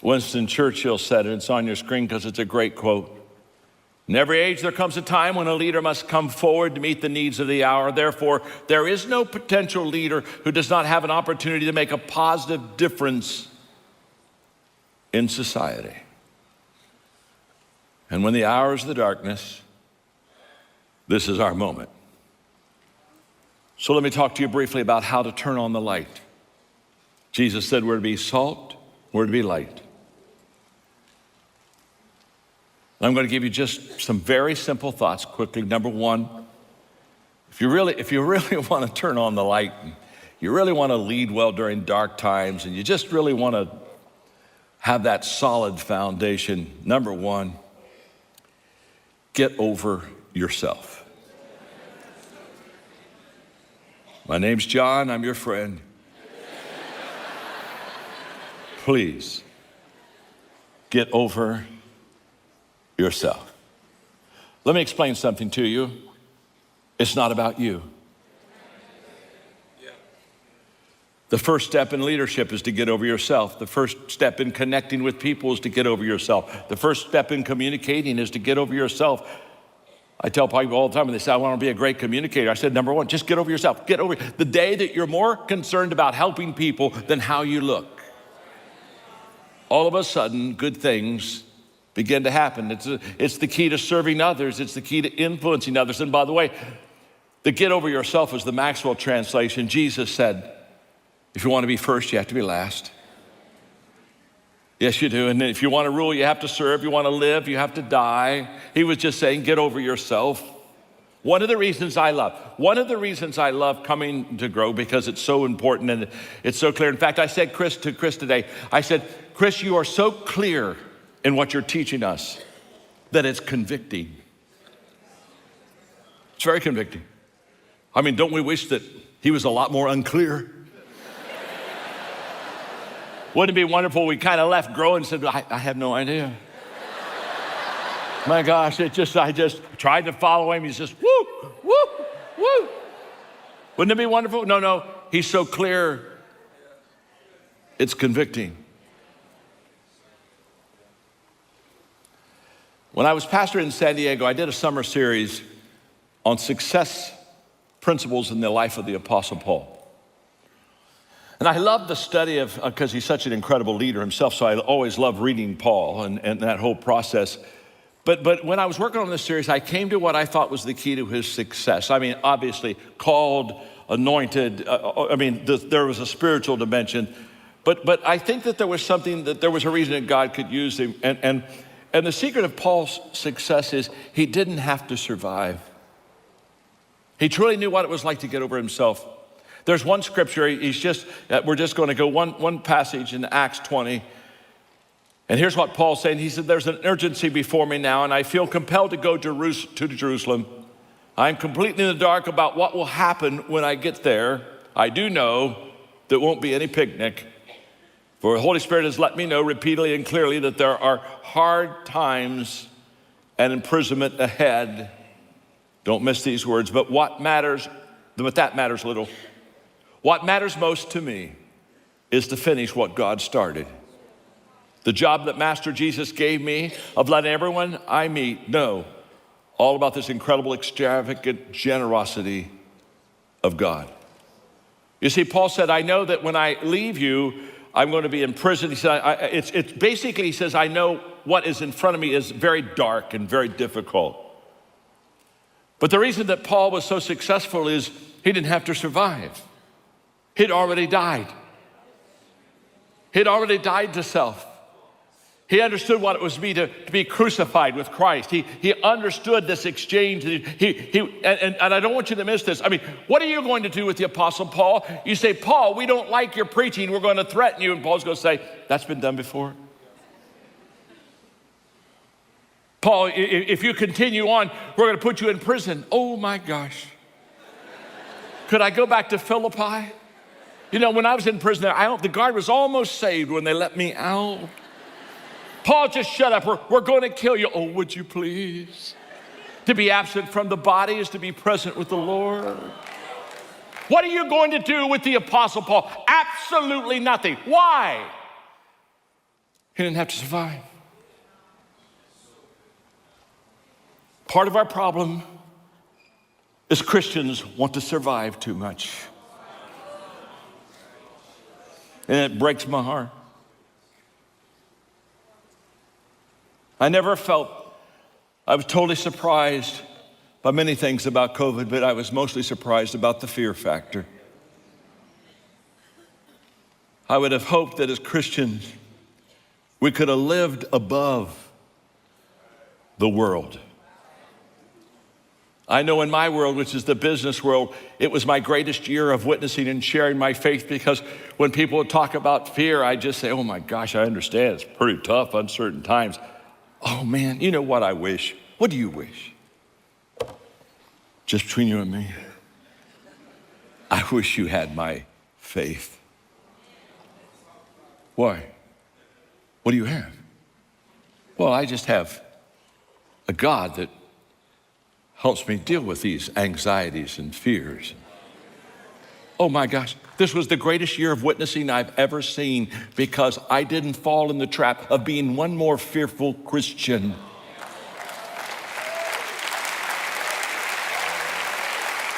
Winston Churchill said it. It's on your screen because it's a great quote. In every age, there comes a time when a leader must come forward to meet the needs of the hour. Therefore, there is no potential leader who does not have an opportunity to make a positive difference in society. And when the hour is the darkness, this is our moment. So let me talk to you briefly about how to turn on the light. Jesus said we're to be salt, we're to be light. I'm going to give you just some very simple thoughts quickly. Number one, if you really want to turn on the light, you really want to lead well during dark times, and you just really want to have that solid foundation, number one, get over yourself. My name's John, I'm your friend. Please, get over yourself. Let me explain something to you. It's not about you. The first step in leadership is to get over yourself. The first step in connecting with people is to get over yourself. The first step in communicating is to get over yourself. I tell people all the time when they say, I want to be a great communicator. I said, number one, just get over yourself. Get over the day that you're more concerned about helping people than how you look. All of a sudden, good things begin to happen. It's the key to serving others. It's the key to influencing others. And by the way, the get over yourself is the Maxwell translation. Jesus said, if you want to be first, you have to be last. Yes, you do. And if you want to rule, you have to serve. If you want to live, you have to die. He was just saying, get over yourself. One of the reasons I love coming to Grow, because it's so important and it's so clear. In fact, I said to Chris today, I said, Chris, you are so clear in what you're teaching us that it's convicting. It's very convicting. I mean, don't we wish that he was a lot more unclear? Wouldn't it be wonderful? We kind of left Grow and said, I have no idea. My gosh, I just tried to follow him. He's just woo, woo, woo. Wouldn't it be wonderful? No, he's so clear. It's convicting. When I was pastor in San Diego, I did a summer series on success principles in the life of the Apostle Paul. And I love the study of, because he's such an incredible leader himself, so I always love reading Paul and that whole process. But when I was working on this series, I came to what I thought was the key to his success. I mean, obviously, called, anointed, there was a spiritual dimension. But I think that there was a reason that God could use him. And the secret of Paul's success is he didn't have to survive. He truly knew what it was like to get over himself. There's one scripture, we're just going to go one passage in Acts 20. And here's what Paul's saying. He said, there's an urgency before me now, and I feel compelled to go to Jerusalem. I'm completely in the dark about what will happen when I get there. I do know there won't be any picnic. For the Holy Spirit has let me know repeatedly and clearly that there are hard times and imprisonment ahead. Don't miss these words, but that matters little. What matters most to me is to finish what God started. The job that Master Jesus gave me of letting everyone I meet know all about this incredible, extravagant generosity of God. You see, Paul said, I know that when I leave you, I'm going to be in prison. He said, he says, I know what is in front of me is very dark and very difficult. But the reason that Paul was so successful is he didn't have to survive. He'd already died. He'd already died to self. He understood what it was to be crucified with Christ. He understood this exchange. And I don't want you to miss this. I mean, what are you going to do with the Apostle Paul? You say, Paul, we don't like your preaching. We're going to threaten you. And Paul's going to say, that's been done before. Paul, if you continue on, we're going to put you in prison. Oh my gosh. Could I go back to Philippi? You know, when I was in prison there, the guard was almost saved when they let me out. Paul, just shut up. We're going to kill you. Oh, would you please? To be absent from the body is to be present with the Lord. What are you going to do with the Apostle Paul? Absolutely nothing. Why? He didn't have to survive. Part of our problem is Christians want to survive too much. And it breaks my heart. I was totally surprised by many things about COVID, but I was mostly surprised about the fear factor. I would have hoped that as Christians, we could have lived above the world. I know in my world, which is the business world, it was my greatest year of witnessing and sharing my faith, because when people would talk about fear, I just say, oh my gosh, I understand. It's pretty tough, uncertain times. Oh man, you know what I wish? What do you wish? Just between you and me, I wish you had my faith. Why? What do you have? Well, I just have a God that helps me deal with these anxieties and fears. Oh my gosh, this was the greatest year of witnessing I've ever seen, because I didn't fall in the trap of being one more fearful Christian.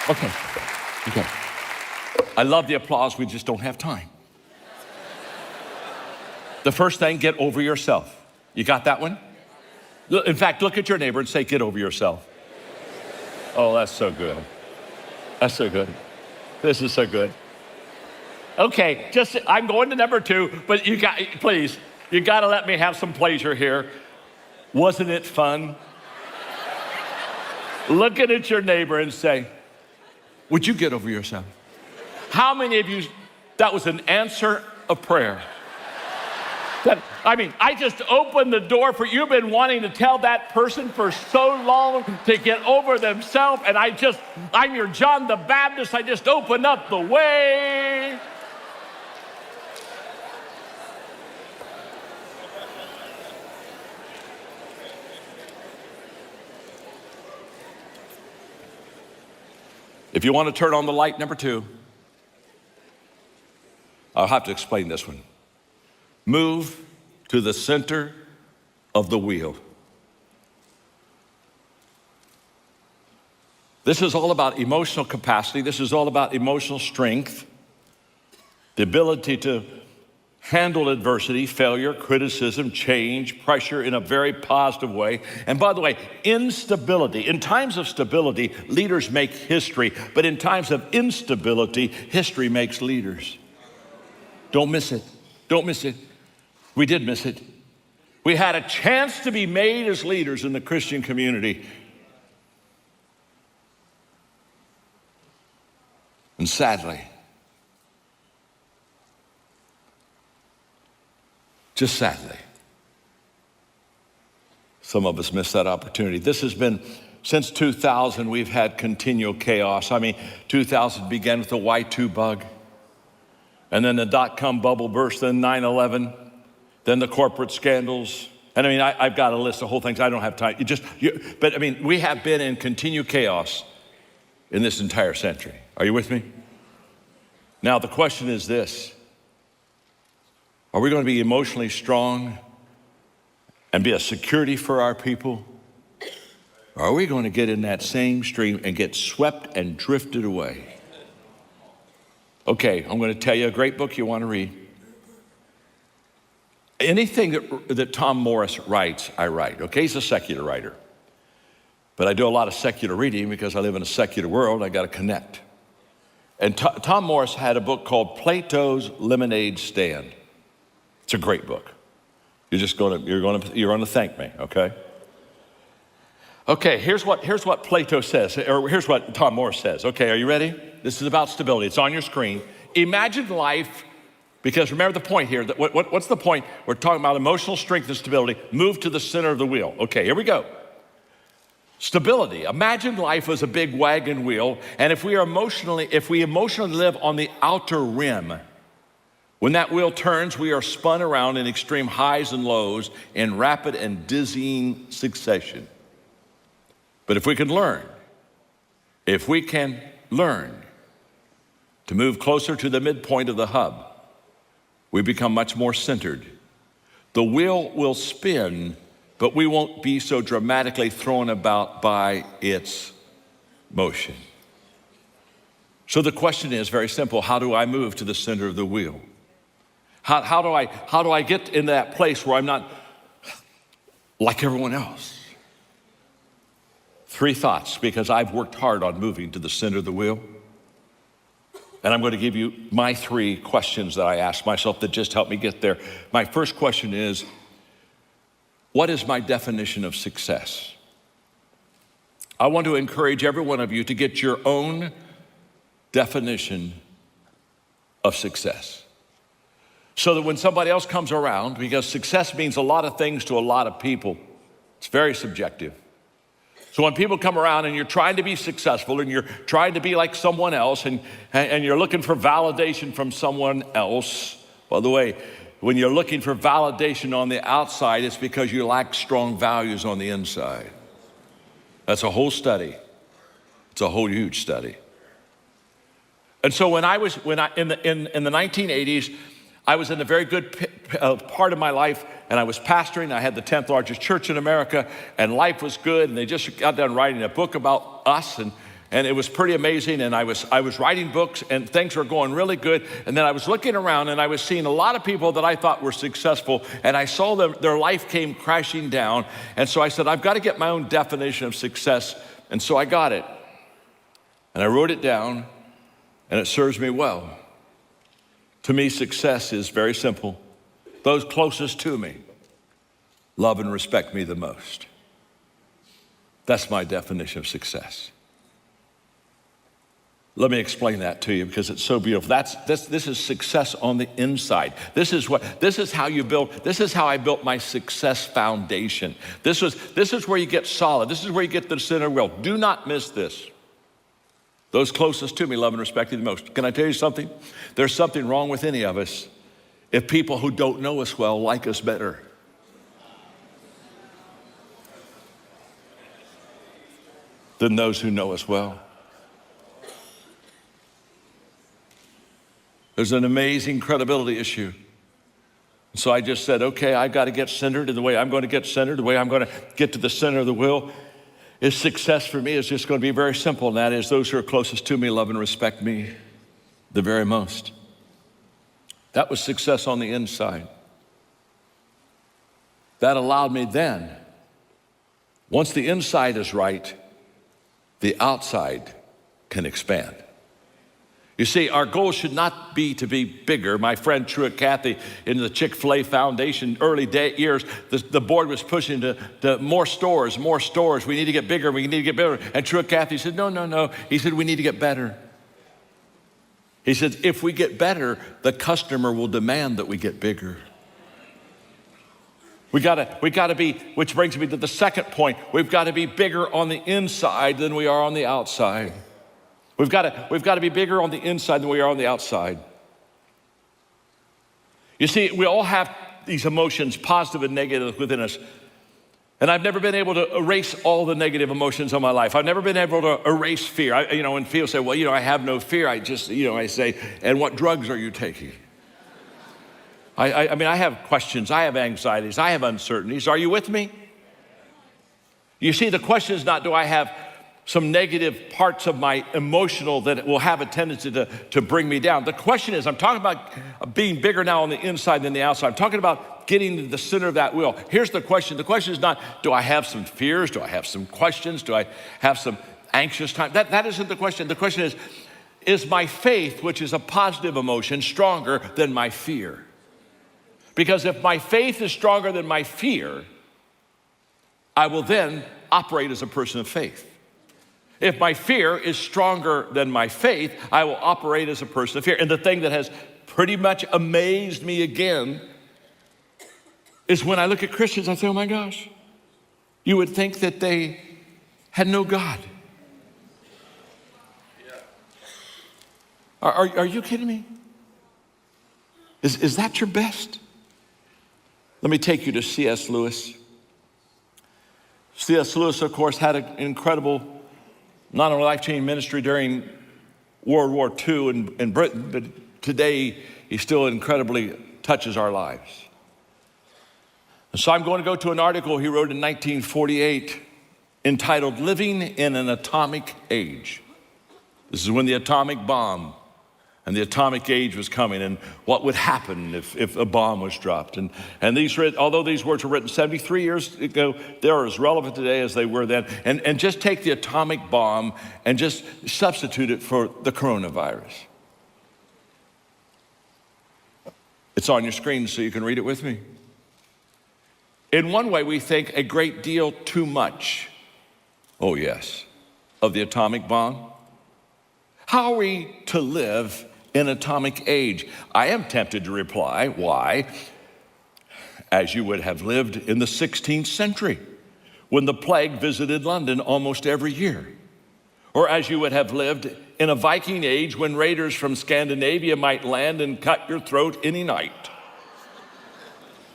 Okay. I love the applause, we just don't have time. The first thing, get over yourself. You got that one? In fact, look at your neighbor and say, get over yourself. Oh, that's so good. That's so good. This is so good. Okay, I'm going to number 2, but please, you got to let me have some pleasure here. Wasn't it fun? Looking at your neighbor and say, would you get over yourself? How many of you, that was an answer of prayer? I just opened the door for you. You've been wanting to tell that person for so long to get over themselves, and I'm your John the Baptist. I just opened up the way. If you want to turn on the light, number 2, I'll have to explain this one. Move to the center of the wheel. This is all about emotional capacity. This is all about emotional strength, the ability to handle adversity, failure, criticism, change, pressure in a very positive way. And by the way, instability. In times of stability, leaders make history, but in times of instability, history makes leaders. Don't miss it. Don't miss it. We did miss it. We had a chance to be made as leaders in the Christian community. And sadly, just sadly, some of us missed that opportunity. This has been, since 2000, we've had continual chaos. 2000 began with the Y2 bug, and then the dot-com bubble burst, then 9/11, then the corporate scandals. And I've got a list of whole things. I don't have time. But we have been in continued chaos in this entire century. Are you with me? Now, the question is this: are we going to be emotionally strong and be a security for our people? Or are we going to get in that same stream and get swept and drifted away? Okay, I'm going to tell you a great book you want to read. Anything that Tom Morris writes, I write. Okay, he's a secular writer. But I do a lot of secular reading because I live in a secular world. I got to connect. And Tom Morris had a book called Plato's Lemonade Stand. It's a great book. You're going to thank me, okay? Okay, here's what Plato says, or here's what Tom Morris says. Okay, are you ready? This is about stability. It's on your screen. Imagine life, because remember the point here. What's the point? We're talking about emotional strength and stability. Move to the center of the wheel. Okay, here we go. Stability. Imagine life as a big wagon wheel, and if we emotionally live on the outer rim, when that wheel turns, we are spun around in extreme highs and lows in rapid and dizzying succession. But if we can learn to move closer to the midpoint of the hub, we become much more centered. The wheel will spin, but we won't be so dramatically thrown about by its motion. So the question is very simple. How do I move to the center of the wheel? How do I get in that place where I'm not like everyone else? 3 thoughts, because I've worked hard on moving to the center of the wheel. And I'm going to give you my 3 questions that I ask myself that just help me get there. My first question is, what is my definition of success? I want to encourage every one of you to get your own definition of success. So that when somebody else comes around, because success means a lot of things to a lot of people, it's very subjective. So when people come around and you're trying to be successful and you're trying to be like someone else and you're looking for validation from someone else, by the way, when you're looking for validation on the outside, it's because you lack strong values on the inside. That's a whole study. It's a whole huge study. And so in the 1980s, I was in a very good part of my life, and I was pastoring. I had the 10th largest church in America, and life was good, and they just got done writing a book about us, and it was pretty amazing, and I was writing books, and things were going really good, and then I was looking around, and I was seeing a lot of people that I thought were successful, and I saw their life came crashing down, and so I said, I've got to get my own definition of success, and so I got it, and I wrote it down, and it serves me well. To me, success is very simple. Those closest to me love and respect me the most. That's my definition of success. Let me explain that to you because it's so beautiful. This is success on the inside. This is how I built my success foundation. This is where you get solid. This is where you get to the center of the wheel. Do not miss this. Those closest to me love and respect me the most. Can I tell you something? There's something wrong with any of us if people who don't know us well like us better. Than those who know us well. There's an amazing credibility issue. So I just said, okay, I got to get centered, and the way I'm going to get centered, the way I'm going to get to the center of the wheel, is success for me is just going to be very simple, and that is those who are closest to me love and respect me the very most. That was success on the inside. That allowed me then, once the inside is right, the outside can expand. You see, our goal should not be to be bigger. My friend Truett Cathy in the Chick-fil-A Foundation, early years, the board was pushing to more stores. We need to get bigger, we need to get better. And Truett Cathy said, no. He said, we need to get better. He said, if we get better, the customer will demand that we get bigger. We gotta be, which brings me to the second point, we've got to be bigger on the inside than we are on the outside. We've got to be bigger on the inside than we are on the outside. You see, we all have these emotions, positive and negative, within us. And I've never been able to erase all the negative emotions of my life. I've never been able to erase fear. When people say, well, I have no fear, I say, and what drugs are you taking? I have questions, I have anxieties, I have uncertainties. Are you with me? You see, the question is not, do I have some negative parts of my emotional that will have a tendency to bring me down. The question is, I'm talking about being bigger now on the inside than the outside. I'm talking about getting to the center of that wheel. Here's the question. The question is not, do I have some fears? Do I have some questions? Do I have some anxious time? That isn't the question. The question is my faith, which is a positive emotion, stronger than my fear? Because if my faith is stronger than my fear, I will then operate as a person of faith. If my fear is stronger than my faith, I will operate as a person of fear. And the thing that has pretty much amazed me again is when I look at Christians, I say, oh my gosh, you would think that they had no God. Are you kidding me? Is that your best? Let me take you to C.S. Lewis. C.S. Lewis, of course, had an incredible, not only life-changing ministry during World War II in Britain, but today he still incredibly touches our lives. So I'm going to go to an article he wrote in 1948 entitled Living in an Atomic Age. This is when the atomic bomb and the atomic age was coming, and what would happen if a bomb was dropped. And although these words were written 73 years ago, they're as relevant today as they were then. And just take the atomic bomb and just substitute it for the coronavirus. It's on your screen so you can read it with me. In one way, we think a great deal too much, oh yes, of the atomic bomb. How are we to live in atomic age? I am tempted to reply, why? As you would have lived in the 16th century, when the plague visited London almost every year. Or as you would have lived in a Viking age when raiders from Scandinavia might land and cut your throat any night.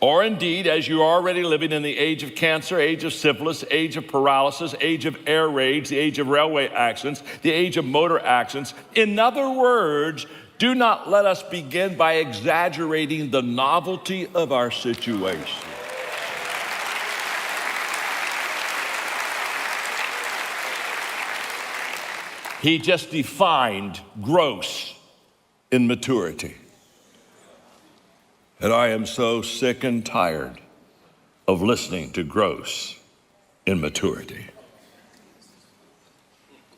Or indeed, as you are already living in the age of cancer, age of syphilis, age of paralysis, age of air raids, the age of railway accidents, the age of motor accidents. In other words, do not let us begin by exaggerating the novelty of our situation. He just defined gross immaturity. And I am so sick and tired of listening to gross immaturity.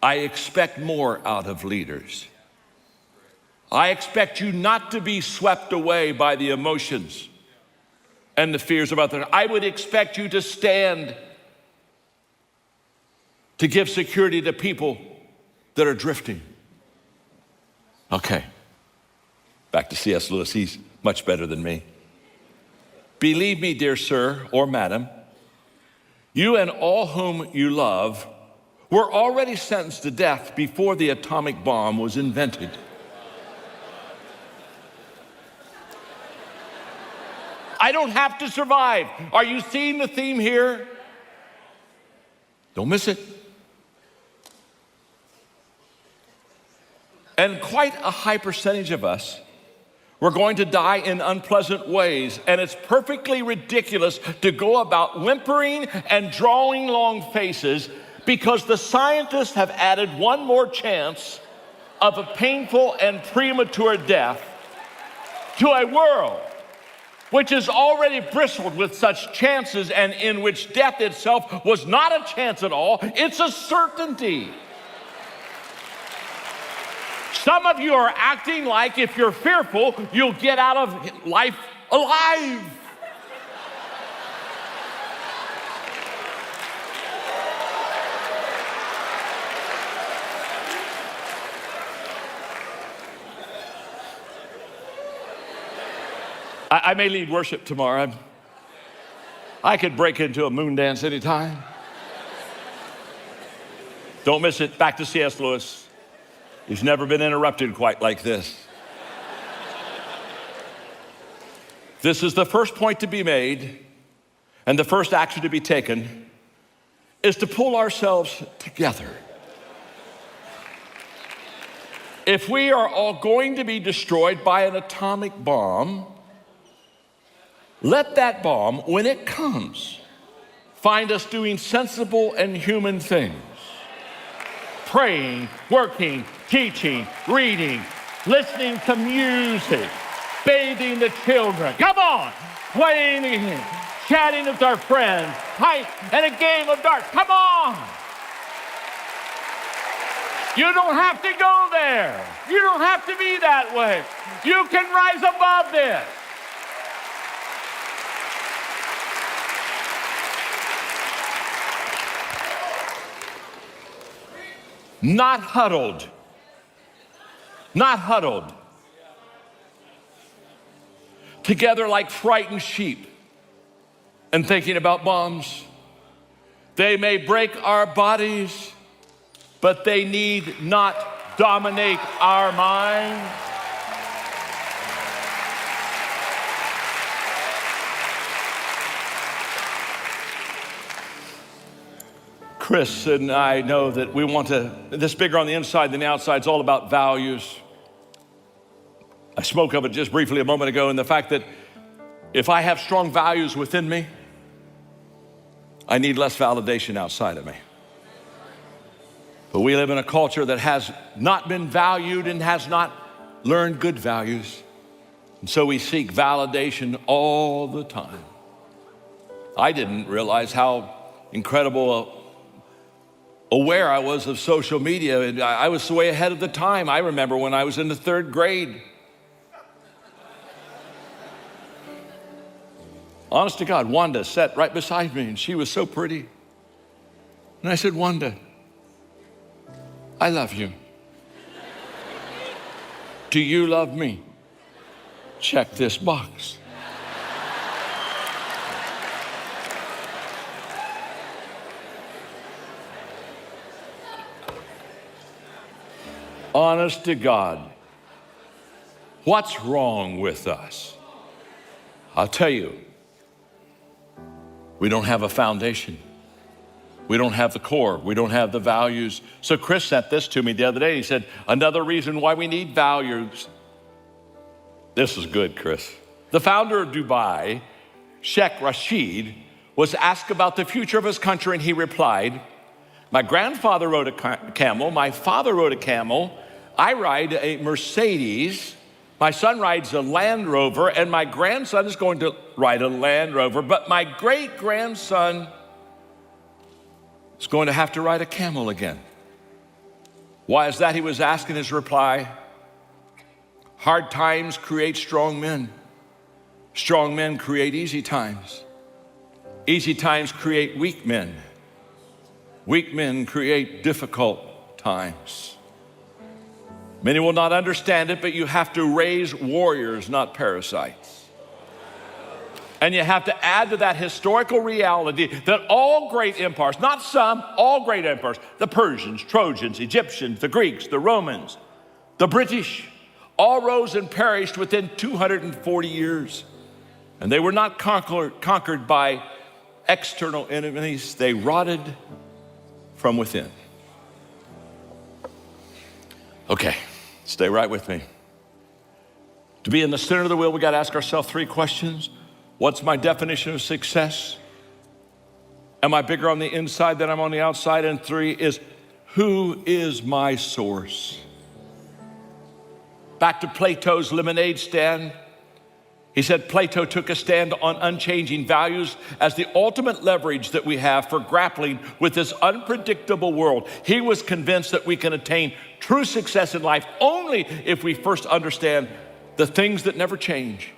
I expect more out of leaders. I expect you not to be swept away by the emotions and the fears of others. I would expect you to stand to give security to people that are drifting. Okay, back to C.S. Lewis. He's much better than me. Believe me, dear sir or madam, you and all whom you love were already sentenced to death before the atomic bomb was invented. I don't have to survive. Are you seeing the theme here? Don't miss it. And quite a high percentage of us, we're going to die in unpleasant ways, and it's perfectly ridiculous to go about whimpering and drawing long faces because the scientists have added one more chance of a painful and premature death to a world which is already bristled with such chances and in which death itself was not a chance at all, it's a certainty. Some of you are acting like if you're fearful, you'll get out of life alive. I may lead worship tomorrow. I could break into a moon dance anytime. Don't miss it. Back to C.S. Lewis. He's never been interrupted quite like this. This is the first point to be made, and the first action to be taken is to pull ourselves together. If we are all going to be destroyed by an atomic bomb, let that bomb, when it comes, find us doing sensible and human things. Praying, working, teaching, reading, listening to music, bathing the children. Come on! Playing a game, chatting with our friends, and a game of darts. Come on! You don't have to go there. You don't have to be that way. You can rise above this. Not huddled. Not huddled. Together like frightened sheep and thinking about bombs. They may break our bodies, but they need not dominate our minds. Chris and I know that we want this bigger on the inside than the outside. It's all about values. I spoke of it just briefly a moment ago, and the fact that if I have strong values within me, I need less validation outside of me. But we live in a culture that has not been valued and has not learned good values. And so we seek validation all the time. I didn't realize how incredible aware I was of social media. And I was way ahead of the time. I remember when I was in the 3rd grade. Honest to God, Wanda sat right beside me and she was so pretty. And I said, Wanda, I love you. Do you love me? Check this box. Honest to God, what's wrong with us? I'll tell you, we don't have a foundation. We don't have the core. We don't have the values. So Chris sent this to me the other day. He said, another reason why we need values. This is good, Chris. The founder of Dubai, Sheikh Rashid, was asked about the future of his country, and he replied, my grandfather rode a camel, my father rode a camel, I ride a Mercedes, my son rides a Land Rover, and my grandson is going to ride a Land Rover, but my great-grandson is going to have to ride a camel again. Why is that? He was asked in his reply, hard times create strong men. Strong men create easy times. Easy times create weak men. Weak men create difficult times. Many will not understand it, but you have to raise warriors, not parasites. And you have to add to that historical reality that all great empires, not some, all great empires, the Persians, Trojans, Egyptians, the Greeks, the Romans, the British, all rose and perished within 240 years. And they were not conquered by external enemies. They rotted from within. Okay, stay right with me. To be in the center of the wheel, we got to ask ourselves 3 questions. What's my definition of success? Am I bigger on the inside than I'm on the outside? And 3 is, who is my source? Back to Plato's lemonade stand. He said Plato took a stand on unchanging values as the ultimate leverage that we have for grappling with this unpredictable world. He was convinced that we can attain true success in life only if we first understand the things that never change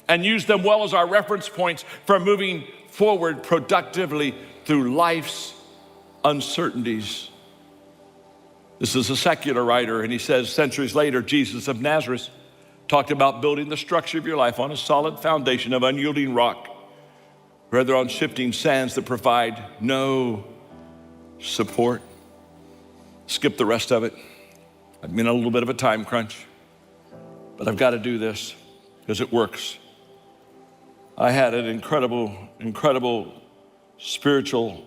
and use them well as our reference points for moving forward productively through life's uncertainties. This is a secular writer, and he says centuries later, Jesus of Nazareth talked about building the structure of your life on a solid foundation of unyielding rock, rather on shifting sands that provide no support. Skip the rest of it. I'm in a little bit of a time crunch, but I've got to do this because it works. I had an incredible spiritual,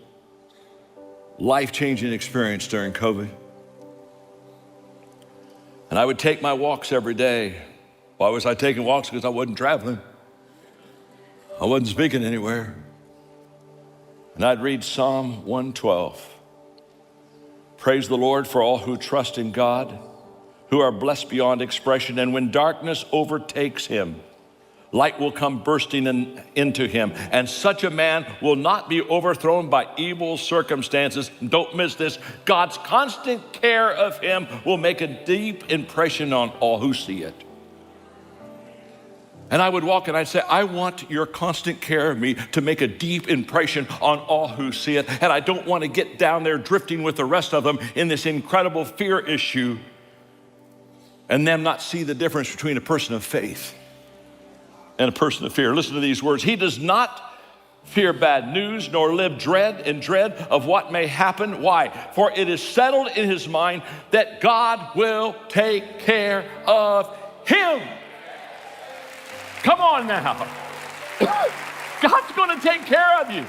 life-changing experience during COVID. And I would take my walks every day. Why was I taking walks? Because I wasn't traveling. I wasn't speaking anywhere. And I'd read Psalm 112. Praise the Lord for all who trust in God, who are blessed beyond expression. And when darkness overtakes him, light will come bursting into him. And such a man will not be overthrown by evil circumstances. Don't miss this. God's constant care of him will make a deep impression on all who see it. And I would walk and I'd say, I want your constant care of me to make a deep impression on all who see it. And I don't want to get down there drifting with the rest of them in this incredible fear issue and them not see the difference between a person of faith and a person of fear. Listen to these words. He does not fear bad news, nor live in dread of what may happen. Why? For it is settled in his mind that God will take care of him. Come on now. God's going to take care of you.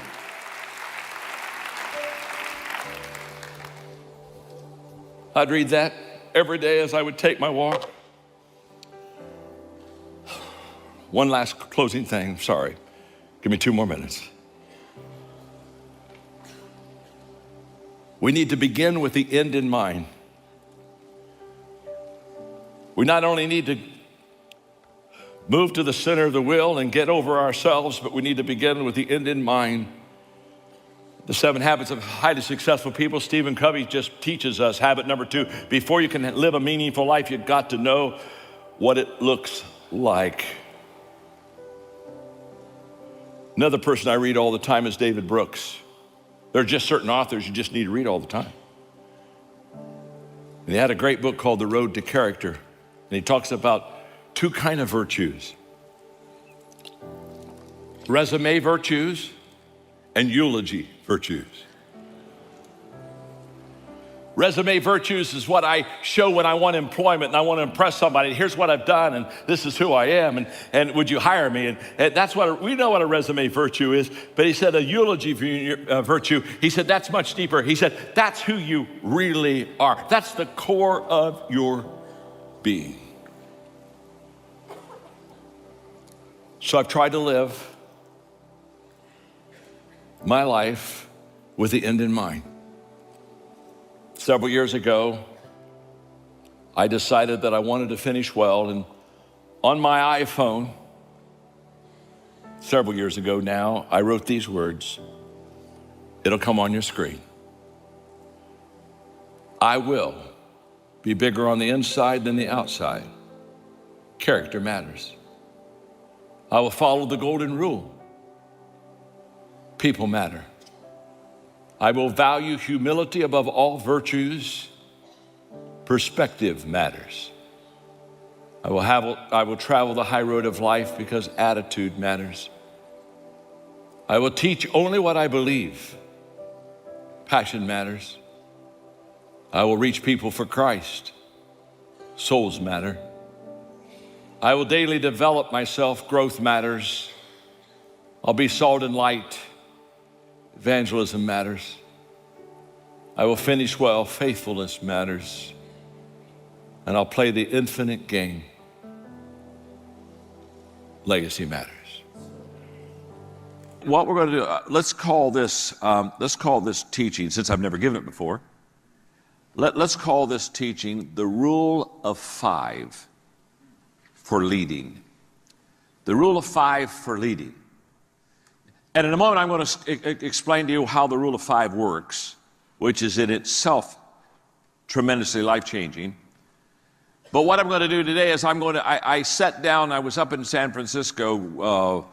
I'd read that every day as I would take my walk. One last closing thing. Sorry. Give me 2 more minutes. We need to begin with the end in mind. We not only need to move to the center of the will and get over ourselves, but we need to begin with the end in mind. The 7 habits of highly successful people, Stephen Covey just teaches us habit number 2. Before you can live a meaningful life, you've got to know what it looks like. Another person I read all the time is David Brooks. There are just certain authors you just need to read all the time. And he had a great book called The Road to Character. And he talks about 2 kinds of virtues. Resume virtues and eulogy virtues. Resume virtues is what I show when I want employment and I want to impress somebody. Here's what I've done and this is who I am and would you hire me? And that's what, we know what a resume virtue is, but he said a eulogy virtue, he said that's much deeper. He said that's who you really are. That's the core of your being. So I've tried to live my life with the end in mind. Several years ago, I decided that I wanted to finish well, and on my iPhone, several years ago now, I wrote these words. It'll come on your screen. I will be bigger on the inside than the outside. Character matters. I will follow the golden rule. People matter. I will value humility above all virtues. Perspective matters. I will travel the high road of life because attitude matters. I will teach only what I believe. Passion matters. I will reach people for Christ. Souls matter. I will daily develop myself. Growth matters. I'll be salt and light. Evangelism matters. I will finish well. Faithfulness matters. And I'll play the infinite game. Legacy matters. What we're going to do, let's call this teaching, since I've never given it before. Let's call this teaching the Rule of 5 for leading. The Rule of 5 for leading. And in a moment, I'm going to explain to you how the Rule of 5 works, which is in itself tremendously life-changing. But what I'm going to do today is I sat down, I was up in San Francisco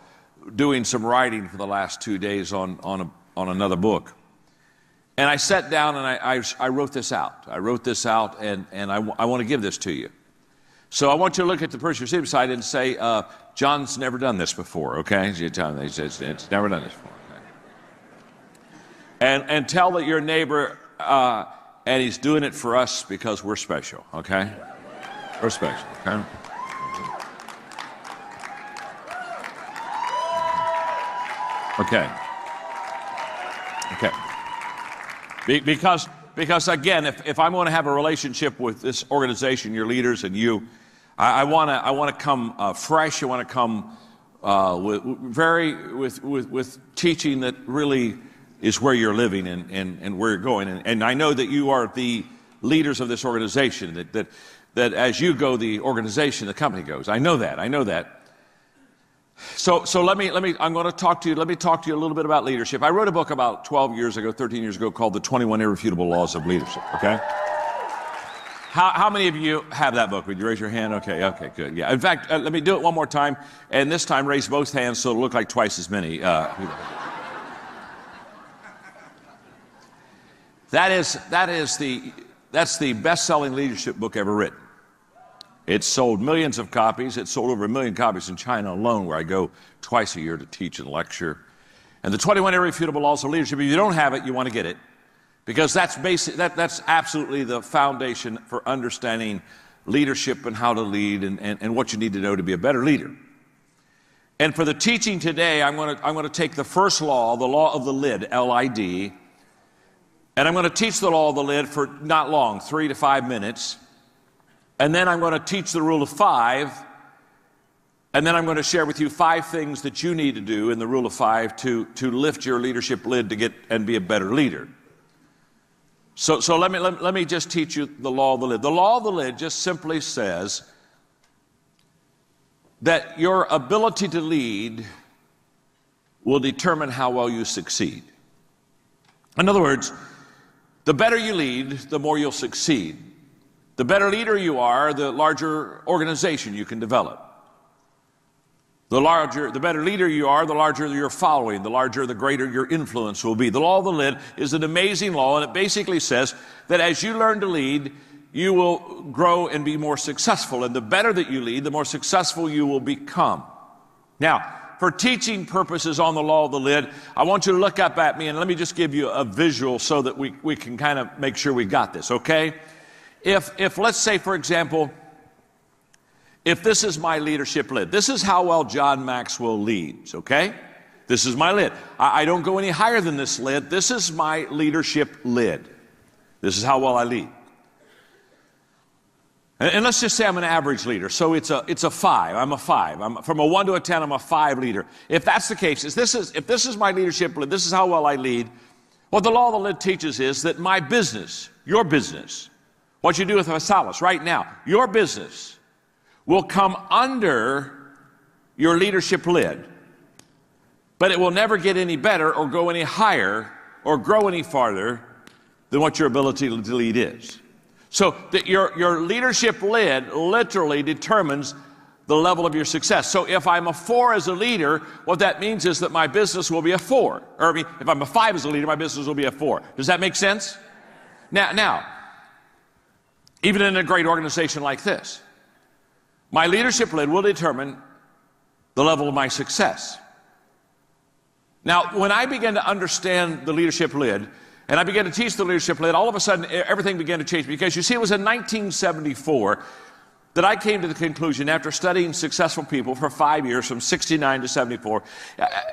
doing some writing for the last 2 days on another book. And I sat down and I wrote this out. I wrote this out and I want to give this to you. So I want you to look at the person you're sitting beside and say, John's never done this before, okay? You tell him, it's never done this before, okay? And tell that your neighbor, and he's doing it for us because we're special, okay? We're special, okay? Okay. Okay. Because again, if I'm going to have a relationship with this organization, your leaders and you, I want to come fresh. I want to come with teaching that really is where you're living and where you're going. And I know that you are the leaders of this organization. That as you go, the organization, the company goes. I know that. So let me talk to you a little bit about leadership. I wrote a book about 13 years ago called The 21 Irrefutable Laws of Leadership, okay? How many of you have that book? Would you raise your hand? Okay, good. Yeah. In fact, let me do it one more time, and this time raise both hands so it'll look like twice as many. That's the best-selling leadership book ever written. It's sold millions of copies. It's sold over 1 million copies in China alone, where I go twice a year to teach and lecture. And the 21 Irrefutable Laws of Leadership, if you don't have it, you want to get it. Because that's absolutely the foundation for understanding leadership and how to lead and what you need to know to be a better leader. And for the teaching today, I'm going to take the first law, the law of the lid, L-I-D, and I'm going to teach the law of the lid for not long, 3 to 5 minutes. And then I'm going to teach the Rule of 5, and then I'm going to share with you 5 things that you need to do in the Rule of 5 to lift your leadership lid to get and be a better leader. So let me just teach you the law of the lid. The law of the lid just simply says that your ability to lead will determine how well you succeed. In other words, the better you lead, the more you'll succeed. The better leader you are, the larger organization you can develop. The better leader you are, the larger your following, the greater your influence will be. The law of the lid is an amazing law, and it basically says that as you learn to lead, you will grow and be more successful. And the better that you lead, the more successful you will become. Now, for teaching purposes on the law of the lid, I want you to look up at me and let me just give you a visual so that we can kind of make sure we got this, okay? If let's say, for example, if this is my leadership lid, this is how well John Maxwell leads, okay? This is my lid. I don't go any higher than this lid. This is my leadership lid. This is how well I lead. And let's just say I'm an average leader, so it's a 5. I'm a 5. From a 1 to a 10, I'm a 5 leader. If that's the case, if this is my leadership lid, this is how well I lead, what the law of the lid teaches is that my business, your business, what you do with Vasalis right now, your business will come under your leadership lid, but it will never get any better or go any higher or grow any farther than what your ability to lead is. So that your leadership lid literally determines the level of your success. So if I'm a 4 as a leader, what that means is that my business will be a 4. Or if I'm a 5 as a leader, my business will be a 4. Does that make sense? Now, even in a great organization like this, my leadership lid will determine the level of my success. Now, when I began to understand the leadership lid, and I began to teach the leadership lid, all of a sudden everything began to change. Because you see, it was in 1974 that I came to the conclusion, after studying successful people for 5 years, from 69 to 74,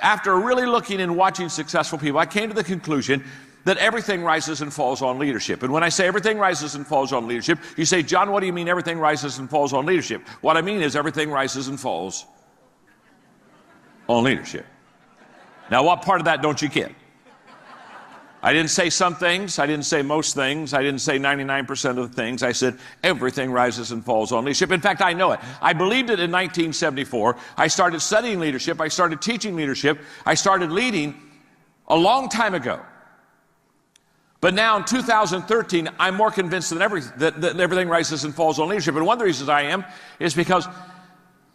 after really looking and watching successful people, I came to the conclusion that everything rises and falls on leadership. And when I say everything rises and falls on leadership, you say, John, what do you mean everything rises and falls on leadership? What I mean is everything rises and falls on leadership. Now, what part of that don't you get? I didn't say some things. I didn't say most things. I didn't say 99% of the things. I said everything rises and falls on leadership. In fact, I know it. I believed it in 1974. I started studying leadership. I started teaching leadership. I started leading a long time ago. But now in 2013, I'm more convinced than ever that everything rises and falls on leadership. And one of the reasons I am is because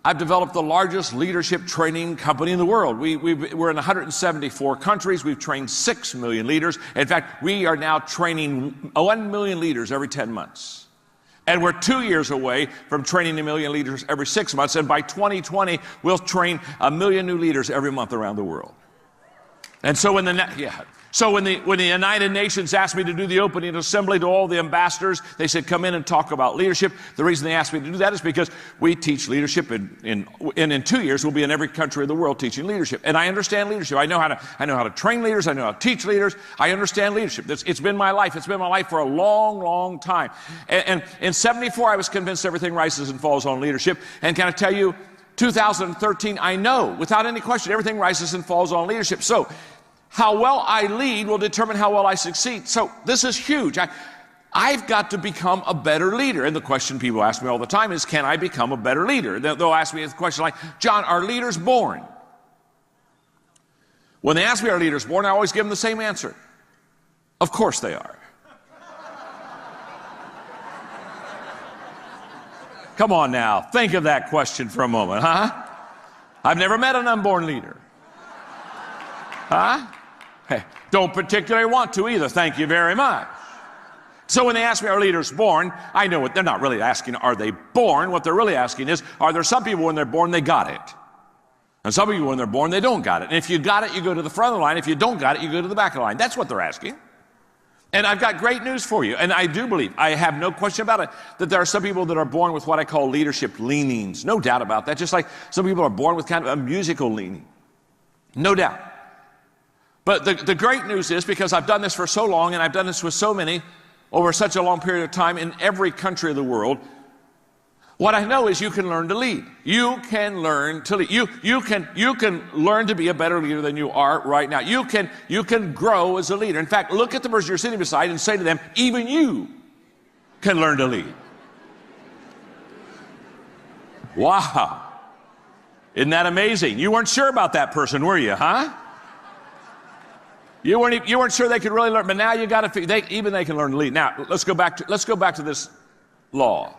I've developed the largest leadership training company in the world. We're in 174 countries. We've trained 6 million leaders. In fact, we are now training 1 million leaders every 10 months. And we're 2 years away from training 1 million leaders every 6 months. And by 2020, we'll train 1 million new leaders every month around the world. And so when the United Nations asked me to do the opening assembly to all the ambassadors, they said, come in and talk about leadership. The reason they asked me to do that is because we teach leadership, and in 2 years we'll be in every country of the world teaching leadership. And I understand leadership. I know how to train leaders. I know how to teach leaders. I understand leadership. It's been my life. It's been my life for a long, long time. And in 74, I was convinced everything rises and falls on leadership. And can I tell you, 2013, I know, without any question, everything rises and falls on leadership. So how well I lead will determine how well I succeed. So this is huge. I've got to become a better leader. And the question people ask me all the time is, can I become a better leader? They'll ask me a question like, John, are leaders born? When they ask me, are leaders born, I always give them the same answer. Of course they are. Come on now, think of that question for a moment, huh? I've never met an unborn leader. Huh? Hey, don't particularly want to either, thank you very much. So when they ask me, are leaders born? I know what they're not really asking, are they born? What they're really asking is, are there some people when they're born, they got it? And some people when they're born, they don't got it. And if you got it, you go to the front of the line. If you don't got it, you go to the back of the line. That's what they're asking. And I've got great news for you. And I do believe, I have no question about it, that there are some people that are born with what I call leadership leanings. No doubt about that. Just like some people are born with kind of a musical leaning. No doubt. But the great news is, because I've done this for so long, and I've done this with so many over such a long period of time in every country of the world, What I know is you can learn to lead. You can learn to lead. You can learn to be a better leader than you are right now. You can grow as a leader. In fact, look at the person you're sitting beside and say to them, even you can learn to lead. Wow. Isn't that amazing? You weren't sure about that person, were you, huh? You weren't sure they could really learn, but now you got to even they can learn to lead. Now, let's go back to this law.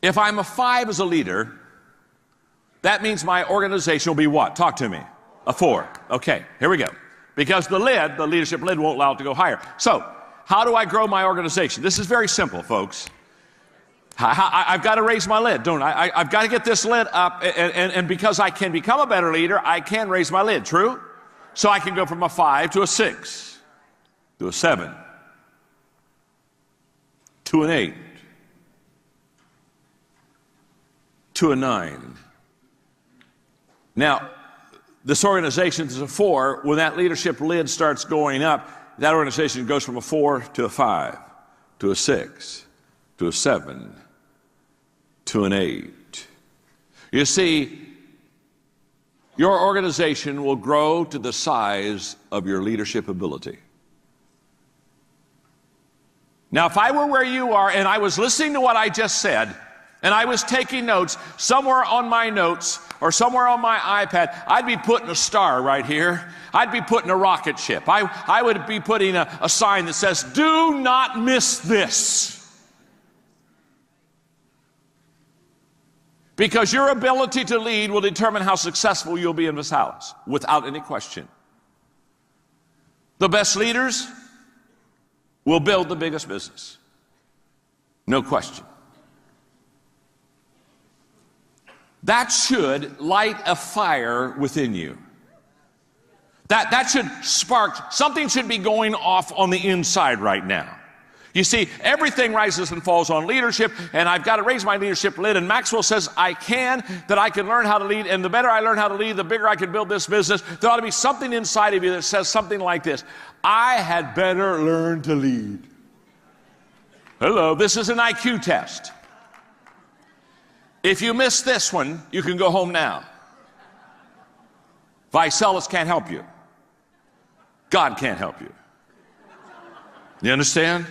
If I'm a 5 as a leader, that means my organization will be what? Talk to me. A 4. Okay, here we go. Because the leadership lid won't allow it to go higher. So, how do I grow my organization? This is very simple, folks. I've got to raise my lid, don't I? I've got to get this lid up, and because I can become a better leader, I can raise my lid, true? So I can go from a 5 to a 6, to a 7, to an 8, to a 9. Now, this organization is a 4. When that leadership lid starts going up, that organization goes from a 4 to a 5, to a 6, to a 7, to an 8. You see, your organization will grow to the size of your leadership ability. Now, if I were where you are and I was listening to what I just said, and I was taking notes, somewhere on my notes or somewhere on my iPad, I'd be putting a star right here. I'd be putting a rocket ship. I would be putting a sign that says, do not miss this. Because your ability to lead will determine how successful you'll be in this house, without any question. The best leaders will build the biggest business. No question. That should light a fire within you. That should spark, something should be going off on the inside right now. You see, everything rises and falls on leadership, and I've got to raise my leadership lid, and Maxwell says I can learn how to lead, and the better I learn how to lead, the bigger I can build this business. There ought to be something inside of you that says something like this: I had better learn to lead. Hello, this is an IQ test. If you miss this one, you can go home now. Vicelis can't help you. God can't help you. You understand?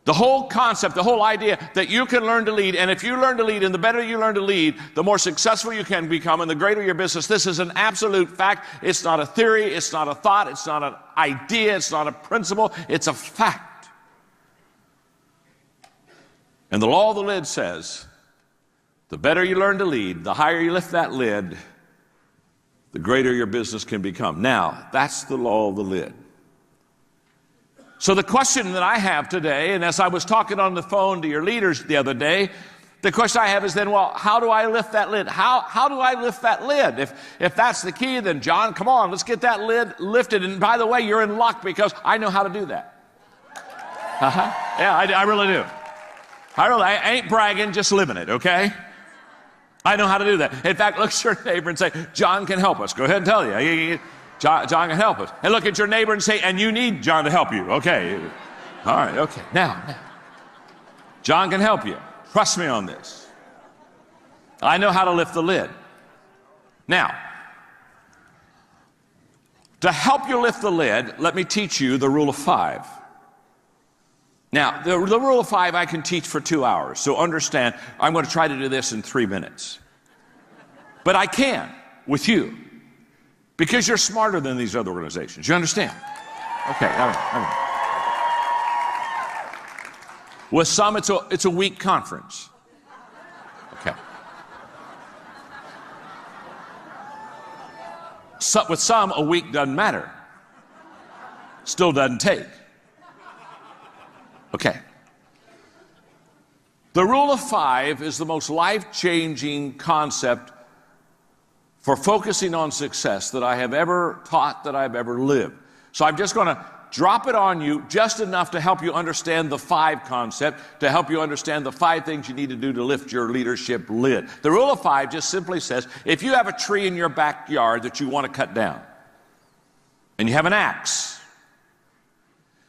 The whole concept, the whole idea that you can learn to lead, and if you learn to lead, and the better you learn to lead, the more successful you can become, and the greater your business. This is an absolute fact. It's not a theory, it's not a thought, it's not an idea, it's not a principle, it's a fact. And the law of the lid says, the better you learn to lead, the higher you lift that lid, the greater your business can become. Now, that's the law of the lid. So the question that I have today, and as I was talking on the phone to your leaders the other day, the question I have is then, well, how do I lift that lid? How do I lift that lid? If that's the key, then John, come on, let's get that lid lifted. And by the way, you're in luck because I know how to do that. Yeah, I really do. I ain't bragging, just living it, okay? I know how to do that. In fact, look at your neighbor and say, John can help us. Go ahead and tell you. John can help us. And look at your neighbor and say, and you need John to help you. Okay. All right, okay. Now, John can help you. Trust me on this. I know how to lift the lid. Now, to help you lift the lid, let me teach you the rule of 5. Now, the rule of 5 I can teach for 2 hours. So understand, I'm going to try to do this in 3 minutes. But I can with you. Because you're smarter than these other organizations. You understand? Okay, all right. With some, it's a week conference. Okay. So, with some, a week doesn't matter. Still doesn't take. Okay. The rule of 5 is the most life-changing concept for focusing on success that I have ever taught, that I've ever lived. So I'm just going to drop it on you just enough to help you understand the 5 concept, to help you understand the 5 things you need to do to lift your leadership lid. The rule of 5 just simply says, if you have a tree in your backyard that you want to cut down, and you have an axe,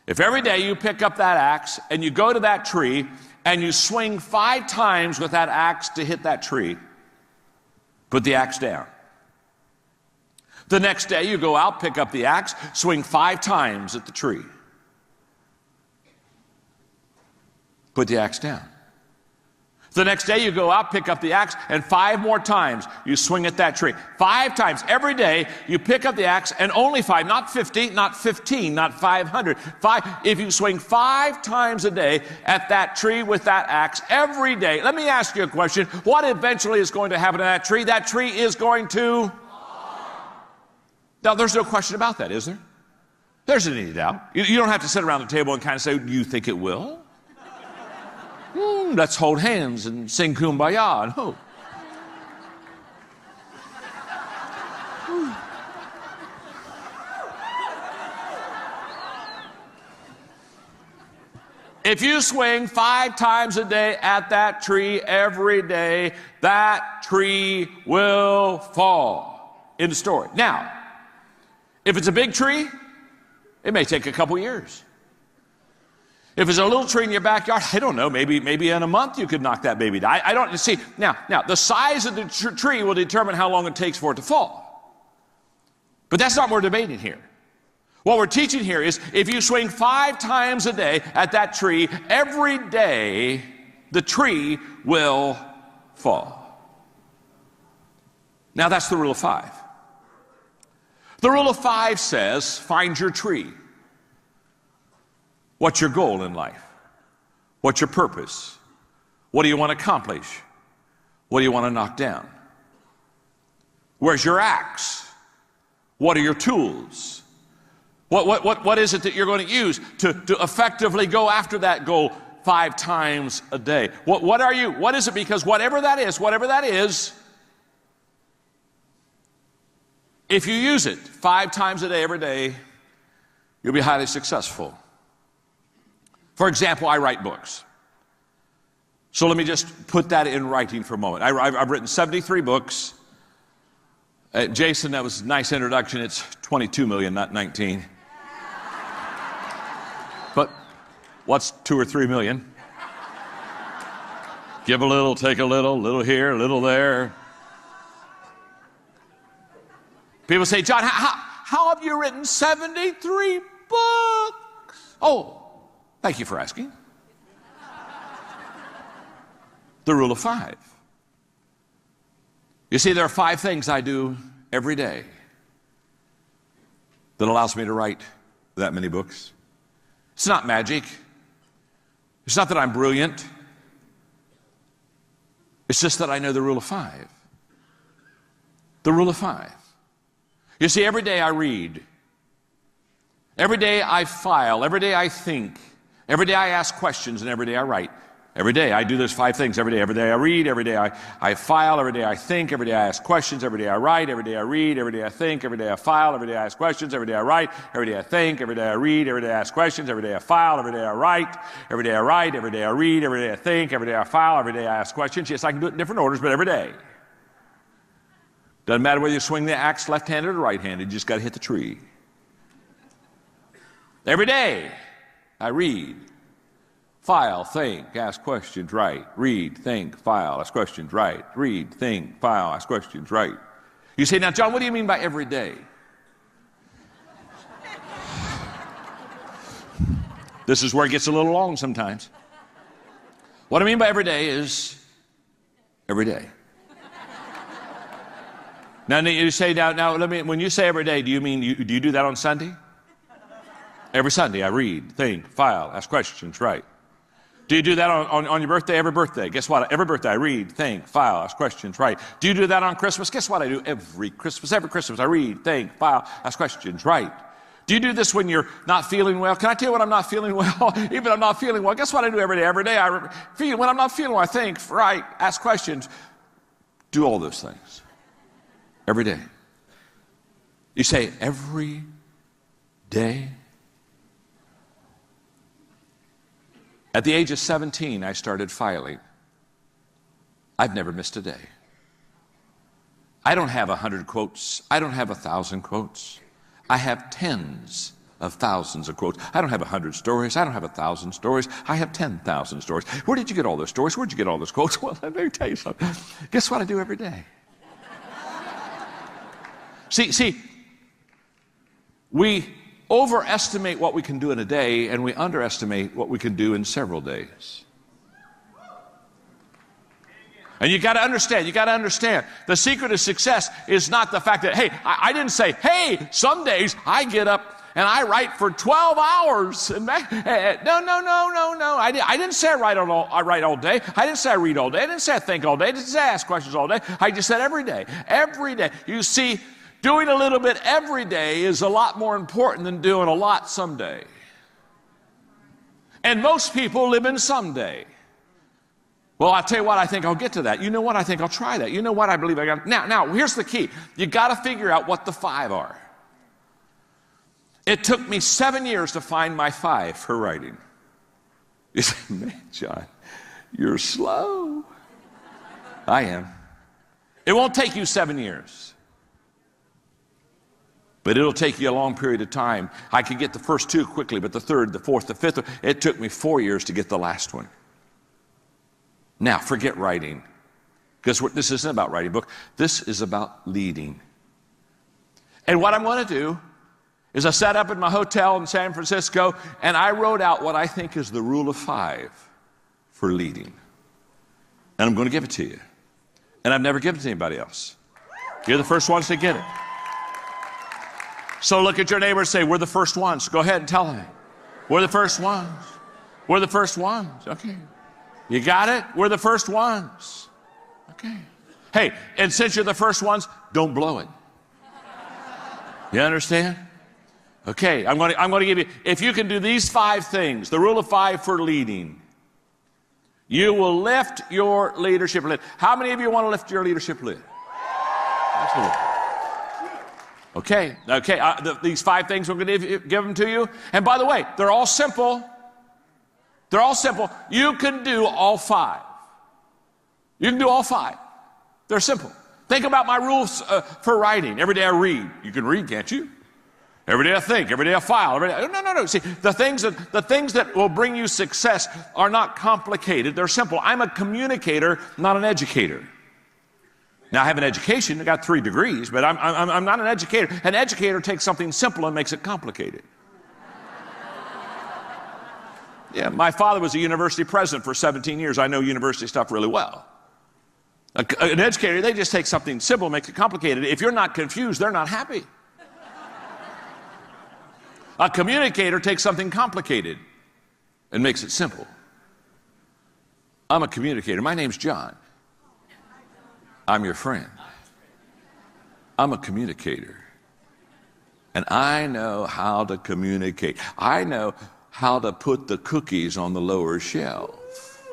If every day you pick up that axe and you go to that tree and you swing 5 times with that axe to hit that tree, put the axe down. The next day you go out, pick up the axe, swing 5 times at the tree. Put the axe down. The next day you go out, pick up the axe, and 5 more times you swing at that tree. 5 times. Every day you pick up the axe, and only 5, not 50, not 15, not 500. 5. If you swing 5 times a day at that tree with that axe every day, let me ask you a question. What eventually is going to happen to that tree? That tree is going to... Now, there's no question about that, is there? There's any doubt. You don't have to sit around the table and kind of say, do you think it will? Let's hold hands and sing Kumbaya and hope. If you swing 5 times a day at that tree every day, that tree will fall. End of story. Now, if it's a big tree, it may take a couple years. If it's a little tree in your backyard, I don't know, maybe in a month you could knock that baby down. I don't see. Now, the size of the tree will determine how long it takes for it to fall. But that's not what we're debating here. What we're teaching here is if you swing 5 times a day at that tree, every day the tree will fall. Now, that's the rule of 5. The rule of 5 says, find your tree. What's your goal in life? What's your purpose? What do you want to accomplish? What do you want to knock down? Where's your axe? What are your tools? What is it that you're going to use to effectively go after that goal 5 times a day? What is it? Because whatever that is, if you use it 5 times a day, every day, you'll be highly successful. For example, I write books. So let me just put that in writing for a moment. I've written 73 books. Jason, that was a nice introduction. It's 22 million, not 19. But what's 2 or 3 million? Give a little, take a little here, a little there. People say, John, how have you written 73 books? Oh, thank you for asking. The rule of 5. You see, there are 5 things I do every day that allows me to write that many books. It's not magic. It's not that I'm brilliant. It's just that I know the rule of 5. The rule of 5. You see, every day I read. Every day I file. Every day I think. Every day I ask questions, and every day I write. Every day I do those 5 things. Every day I read. Every day I file. Every day I think. Every day I ask questions. Every day I write. Every day I read. Every day I think. Every day I file. Every day I ask questions. Every day I write. Every day I think. Every day I read. Every day I ask questions. Every day I file. Every day I write. Every day I write. Every day I read. Every day I think. Every day I file. Every day I ask questions. Yes, I can do it in different orders, but every day. Doesn't matter whether you swing the axe left-handed or right-handed. You just got to hit the tree. Every day I read. File, think, ask questions, write. Read, think, file, ask questions, write. Read, think, file, ask questions, write. You say, now, John, what do you mean by every day? This is where it gets a little long sometimes. What I mean by every day is every day. Now, you say, now, when you say every day, do you do that on Sunday? Every Sunday, I read, think, file, ask questions, write. Do you do that on your birthday? Every birthday. Guess what? Every birthday I read, think, file, ask questions, write. Do you do that on Christmas? Guess what I do every Christmas? Every Christmas I read, think, file, ask questions, write. Do you do this when you're not feeling well? Can I tell you when I'm not feeling well? Even if I'm not feeling well, guess what I do every day? Every day when I'm not feeling well, I think, write, ask questions. Do all those things. Every day. You say, every day? At the age of 17, I started filing. I've never missed a day. I don't have 100 quotes. I don't have 1,000 quotes. I have tens of thousands of quotes. I don't have 100 stories. I don't have 1,000 stories. I have 10,000 stories. Where did you get all those stories? Where'd you get all those quotes? Well, let me tell you something. Guess what I do every day? See, we overestimate what we can do in a day, and we underestimate what we can do in several days. And you got to understand, the secret of success is not the fact that, hey, I didn't say, hey, some days I get up and I write for 12 hours. No. I didn't say I write all day. I didn't say I read all day. I didn't say I think all day. I didn't say I ask questions all day. I just said every day. Every day. You see, doing a little bit every day is a lot more important than doing a lot someday. And most people live in someday. Well, I'll tell you what, I think I'll get to that. You know what, I think I'll try that. You know what, I believe I got. Now, here's the key. You got to figure out what the 5 are. It took me 7 years to find my 5 for writing. You say, man, John, you're slow. I am. It won't take you 7 years. But it'll take you a long period of time. I could get the first 2 quickly, but the 3rd, the 4th, the 5th, it took me 4 years to get the last one. Now, forget writing, because this isn't about writing a book. This is about leading. And what I'm going to do is I sat up in my hotel in San Francisco, and I wrote out what I think is the rule of 5 for leading. And I'm going to give it to you. And I've never given it to anybody else. You're the first ones to get it. So look at your neighbor and say, we're the first ones. Go ahead and tell them. We're the first ones. We're the first ones. Okay. You got it? We're the first ones. Okay. Hey, and since you're the first ones, don't blow it. You understand? Okay, I'm going to give you, if you can do these 5 things, the rule of 5 for leading, you will lift your leadership lid. How many of you want to lift your leadership lid? Absolutely. Okay, these 5 things, we're going to give them to you. And by the way, they're all simple. They're all simple. You can do all 5. You can do all 5. They're simple. Think about my rules for writing. Every day I read. You can read, can't you? Every day I think. Every day I file. No. See, the things that will bring you success are not complicated. They're simple. I'm a communicator, not an educator. Now, I have an education. I got 3 degrees, but I'm not an educator. An educator takes something simple and makes it complicated. Yeah, my father was a university president for 17 years. I know university stuff really well. An educator, they just take something simple and make it complicated. If you're not confused, they're not happy. A communicator takes something complicated and makes it simple. I'm a communicator. My name's John. I'm your friend. I'm a communicator. And I know how to communicate. I know how to put the cookies on the lower shelf.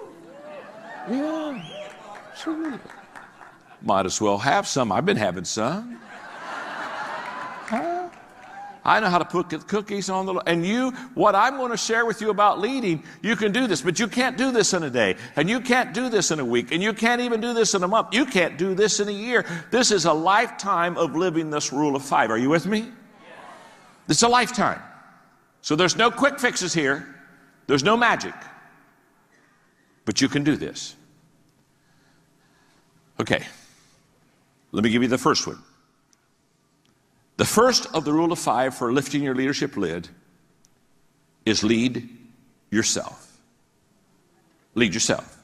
Yeah, sure. Might as well have some. I've been having some. Huh? I know how to put the cookies on the lower. And what I'm going to share with you about leading, you can do this, but you can't do this in a day. And you can't do this in a week. And you can't even do this in a month. You can't do this in a year. This is a lifetime of living this rule of 5. Are you with me? It's a lifetime. So there's no quick fixes here. There's no magic. But you can do this. Okay. Let me give you the first one. The first of the rule of 5 for lifting your leadership lid is lead yourself. Lead yourself.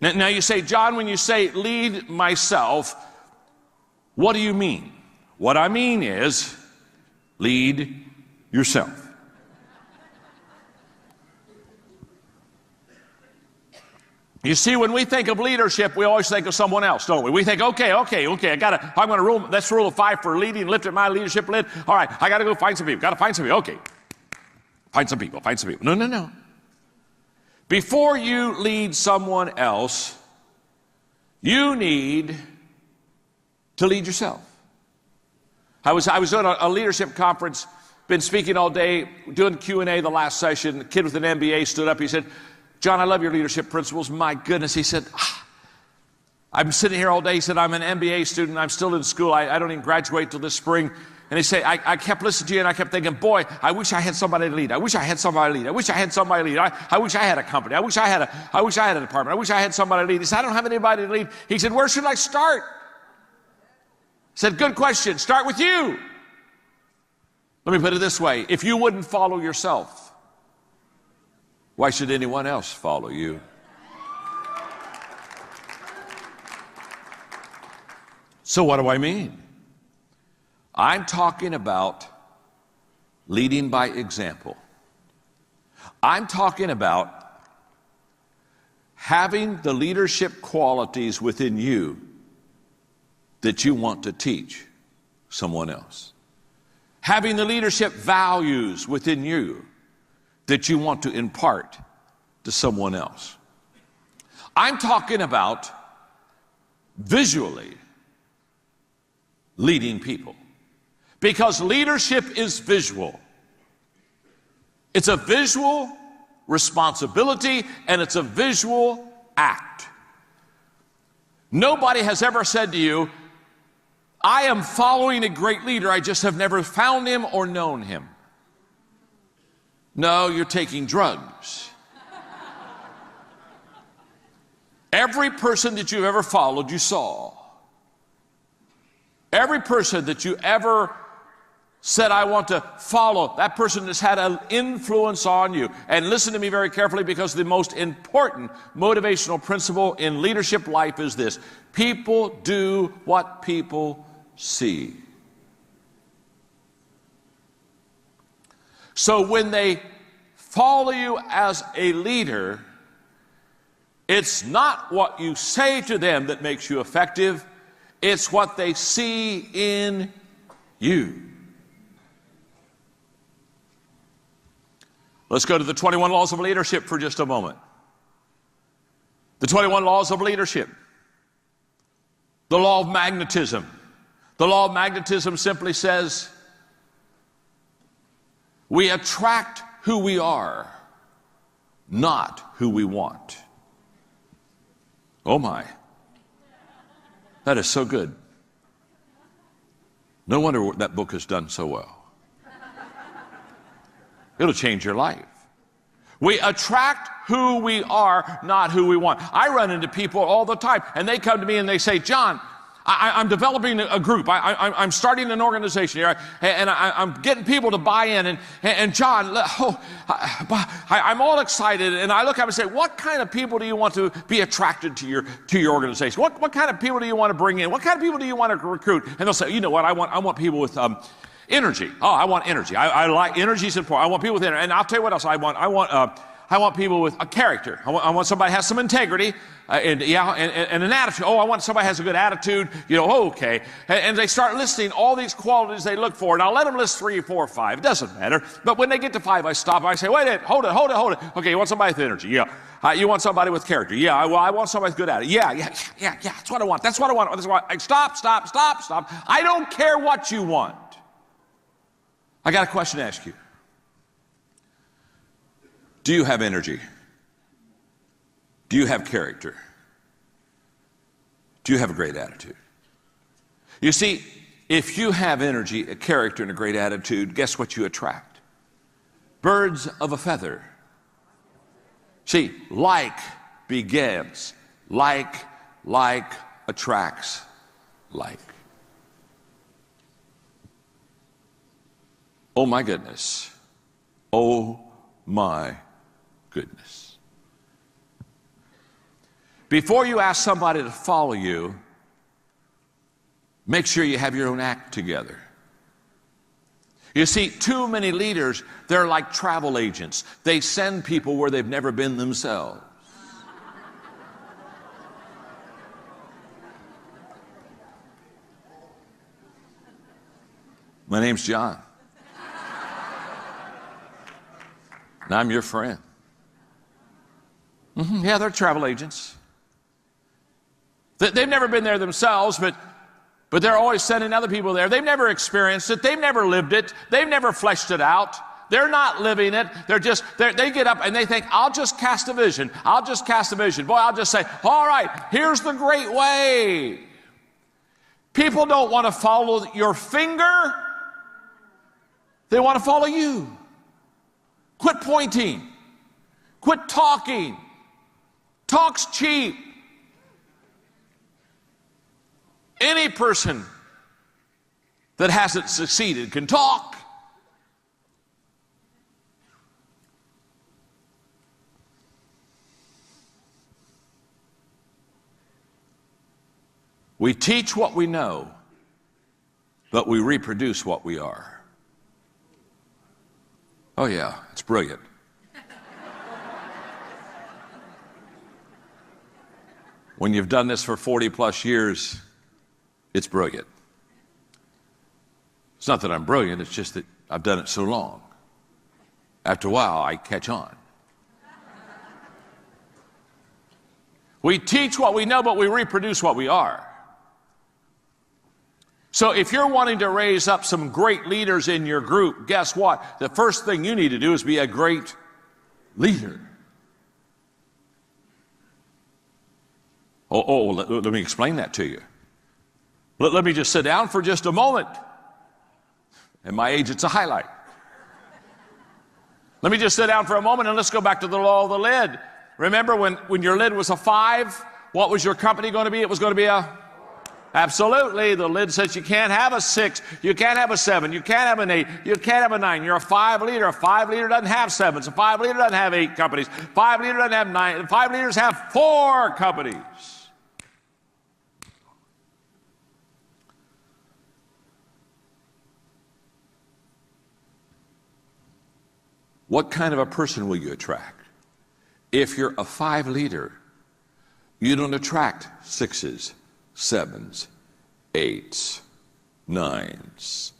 Now you say, John, when you say lead myself, what do you mean? What I mean is lead yourself. You see, when we think of leadership, we always think of someone else, don't we? We think, okay, I'm going to rule, that's rule of 5 for leading, lifting my leadership lid. All right, I got to go find some people. Got to find some people. Okay. Find some people. No. Before you lead someone else, you need to lead yourself. I was doing a leadership conference, been speaking all day, doing Q&A the last session. A kid with an MBA stood up. He said, John, I love your leadership principles. My goodness. He said, I'm sitting here all day. He said, I'm an MBA student. I'm still in school. I don't even graduate till this spring. And he said, I kept listening to you and I kept thinking, boy, I wish I had somebody to lead. I wish I had somebody to lead. I wish I had somebody to lead. I wish I had a company. I wish I had a department. I wish I had somebody to lead. He said, I don't have anybody to lead. He said, where should I start? I said, good question. Start with you. Let me put it this way. If you wouldn't follow yourself, why should anyone else follow you? So what do I mean? I'm talking about leading by example. I'm talking about having the leadership qualities within you that you want to teach someone else. Having the leadership values within you that you want to impart to someone else. I'm talking about visually leading people. Because leadership is visual. It's a visual responsibility and it's a visual act. Nobody has ever said to you, I am following a great leader, I just have never found him or known him. No, you're taking drugs. Every person that you've ever followed, you saw. Every person that you ever said, I want to follow, that person has had an influence on you. And listen to me very carefully, because the most important motivational principle in leadership life is this: people do what people see. So when they follow you as a leader, it's not what you say to them that makes you effective, it's what they see in you. Let's go to the 21 laws of leadership for just a moment. The 21 laws of leadership. The law of magnetism. The law of magnetism simply says, we attract who we are, not who we want. Oh my. That is so good. No wonder that book has done so well. It'll change your life. We attract who we are, not who we want. I run into people all the time, and they come to me and they say, John, I'm developing a group. I'm starting an organization here, and I'm getting people to buy in. And John, I'm all excited, and I look up and say, what kind of people do you want to be attracted to your organization? What kind of people do you want to bring in? What kind of people do you want to recruit? And they'll say, you know what, I want people with energy. Oh, I want energy. I like energy is important. I want people with energy. And I'll tell you what else I want. I want people with a character. I want somebody who has some integrity and an attitude. Oh, I want somebody who has a good attitude. You know, okay. And they start listing all these qualities they look for. And I'll let them list 3, 4, 5. It doesn't matter. But when they get to 5, I stop. I say, wait a minute, hold it. Okay, you want somebody with energy? Yeah. You want somebody with character? Yeah. I want somebody with good attitude. Yeah. That's what I want. That's what I want. Stop. I don't care what you want. I got a question to ask you. Do you have energy? Do you have character? Do you have a great attitude? You see, if you have energy, a character, and a great attitude, guess what you attract? Birds of a feather. See, like begets, like attracts like. Oh my goodness. Oh my goodness. Before you ask somebody to follow you, make sure you have your own act together. You see, too many leaders, they're like travel agents. They send people where they've never been themselves. My name's John. And I'm your friend. Yeah, they're travel agents. They've never been there themselves, but they're always sending other people there. They've never experienced it. They've never lived it. They've never fleshed it out. They're not living it. They get up and they think, I'll just cast a vision. Boy, I'll just say, all right, here's the great way. People don't want to follow your finger. They want to follow you. Quit pointing. Quit talking. Talk's cheap. Any person that hasn't succeeded can talk. We teach what we know, but we reproduce what we are. Oh yeah, it's brilliant. When you've done this for 40 plus years, it's brilliant. It's not that I'm brilliant, it's just that I've done it so long. After a while, I catch on. We teach what we know, but we reproduce what we are. So if you're wanting to raise up some great leaders in your group, guess what? The first thing you need to do is be a great leader. Let me explain that to you. Let me just sit down for just a moment. At my age, it's a highlight. Let me just sit down for a moment and let's go back to the law of the lid. Remember when your lid was a 5, what was your company going to be? It was going to be a... Absolutely. The lid says you can't have a 6, you can't have a 7, you can't have an 8, you can't have a 9. You're a 5 leader. A 5 leader doesn't have 7s. A 5 leader doesn't have 8 companies. 5 leader doesn't have 9. 5 leaders have 4 companies. What kind of a person will you attract? If you're a 5 leader, you don't attract 6s, 7s, 8s, 9s,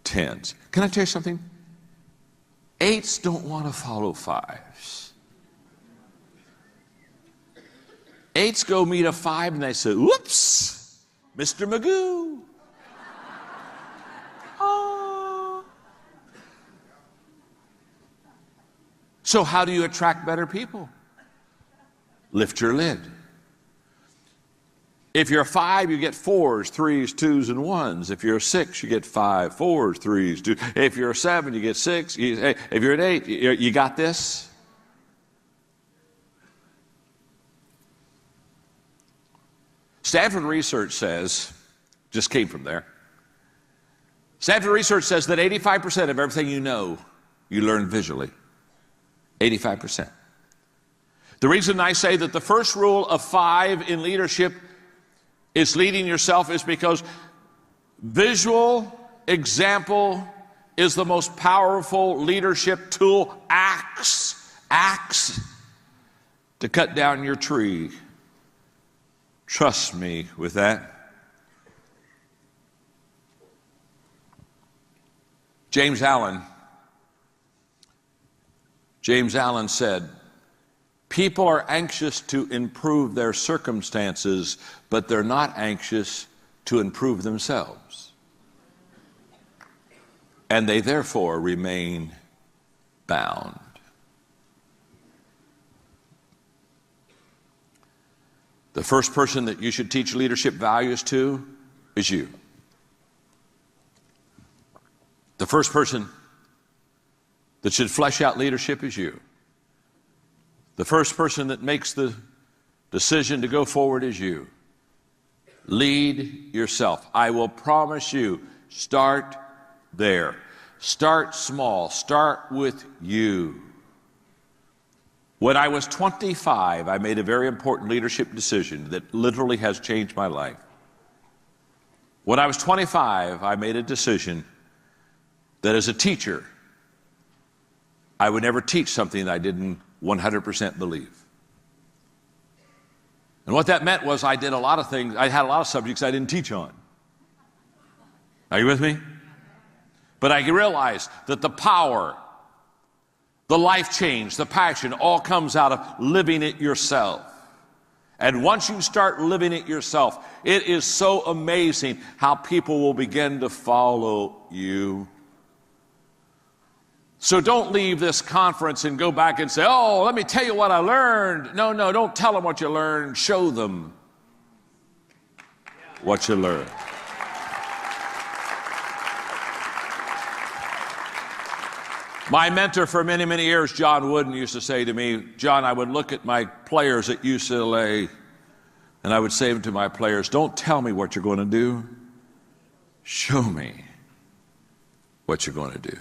10s. Can I tell you something? 8s don't want to follow 5s. 8s go meet a 5 and they say, whoops, Mr. Magoo. Oh. So how do you attract better people? Lift your lid. If you're a 5, you get 4s, 3s, 2s, and 1s. If you're a 6, you get 5, 4s, 3s, 2s. If you're a 7, you get 6. If you're an 8, you got this? Stanford research says, just came from there. Stanford research says that 85% of everything you know, you learn visually. 85%. The reason I say that the first rule of 5 in leadership is leading yourself is because visual example is the most powerful leadership tool. Axe to cut down your tree. Trust me with that. James Allen said, people are anxious to improve their circumstances, but they're not anxious to improve themselves. And they therefore remain bound. The first person that you should teach leadership values to is you. The first person that should flesh out leadership is you. The first person that makes the decision to go forward is you. Lead yourself. I will promise you, start there. Start small. Start with you. When I was 25, I made a very important leadership decision that literally has changed my life. When I was 25, I made a decision that as a teacher, I would never teach something that I didn't 100% believe. And what that meant was I did a lot of things, I had a lot of subjects I didn't teach on. Are you with me? But I realized that the power, the life change, the passion all comes out of living it yourself. And once you start living it yourself, it is so amazing how people will begin to follow you. So don't leave this conference and go back and say, oh, let me tell you what I learned. No, don't tell them what you learned. Show them what you learned. My mentor for many, many years, John Wooden, used to say to me, John, I would look at my players at UCLA and I would say to my players, don't tell me what you're going to do. Show me what you're going to do.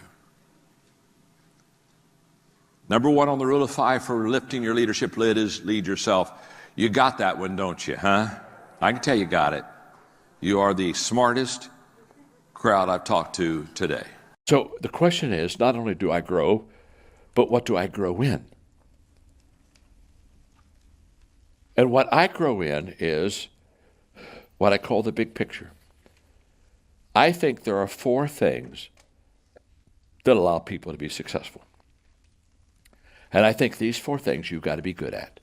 Number one on the rule of 5 for lifting your leadership lid is lead yourself. You got that one, don't you, huh? I can tell you got it. You are the smartest crowd I've talked to today. So the question is, not only do I grow, but what do I grow in? And what I grow in is what I call the big picture. I think there are 4 things that allow people to be successful. And I think these 4 things you've got to be good at.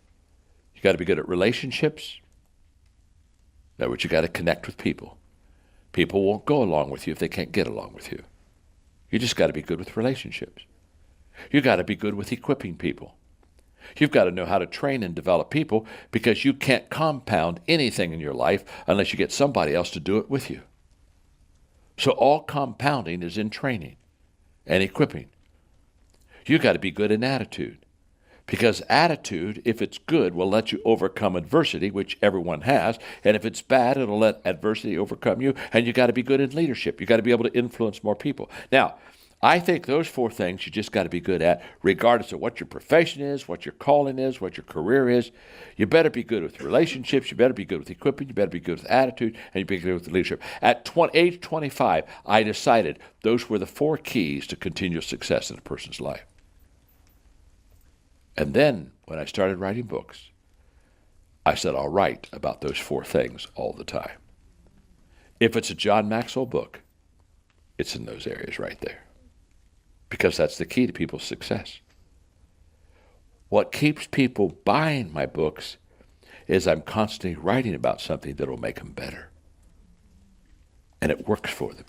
You've got to be good at relationships. In other words, you've got to connect with people. People won't go along with you if they can't get along with you. You just got to be good with relationships. You've got to be good with equipping people. You've got to know how to train and develop people, because you can't compound anything in your life unless you get somebody else to do it with you. So all compounding is in training and equipping. You've got to be good in attitude, because attitude, if it's good, will let you overcome adversity, which everyone has, and if it's bad, it'll let adversity overcome you. And you've got to be good in leadership. You've got to be able to influence more people. Now, I think those 4 things you just got to be good at, regardless of what your profession is, what your calling is, what your career is. You better be good with relationships, you better be good with equipping, you better be good with attitude, and you better be good with leadership. At age 25, I decided those were the 4 keys to continual success in a person's life. And then, when I started writing books, I said I'll write about those 4 things all the time. If it's a John Maxwell book, it's in those areas right there, because that's the key to people's success. What keeps people buying my books is I'm constantly writing about something that will make them better. And it works for them.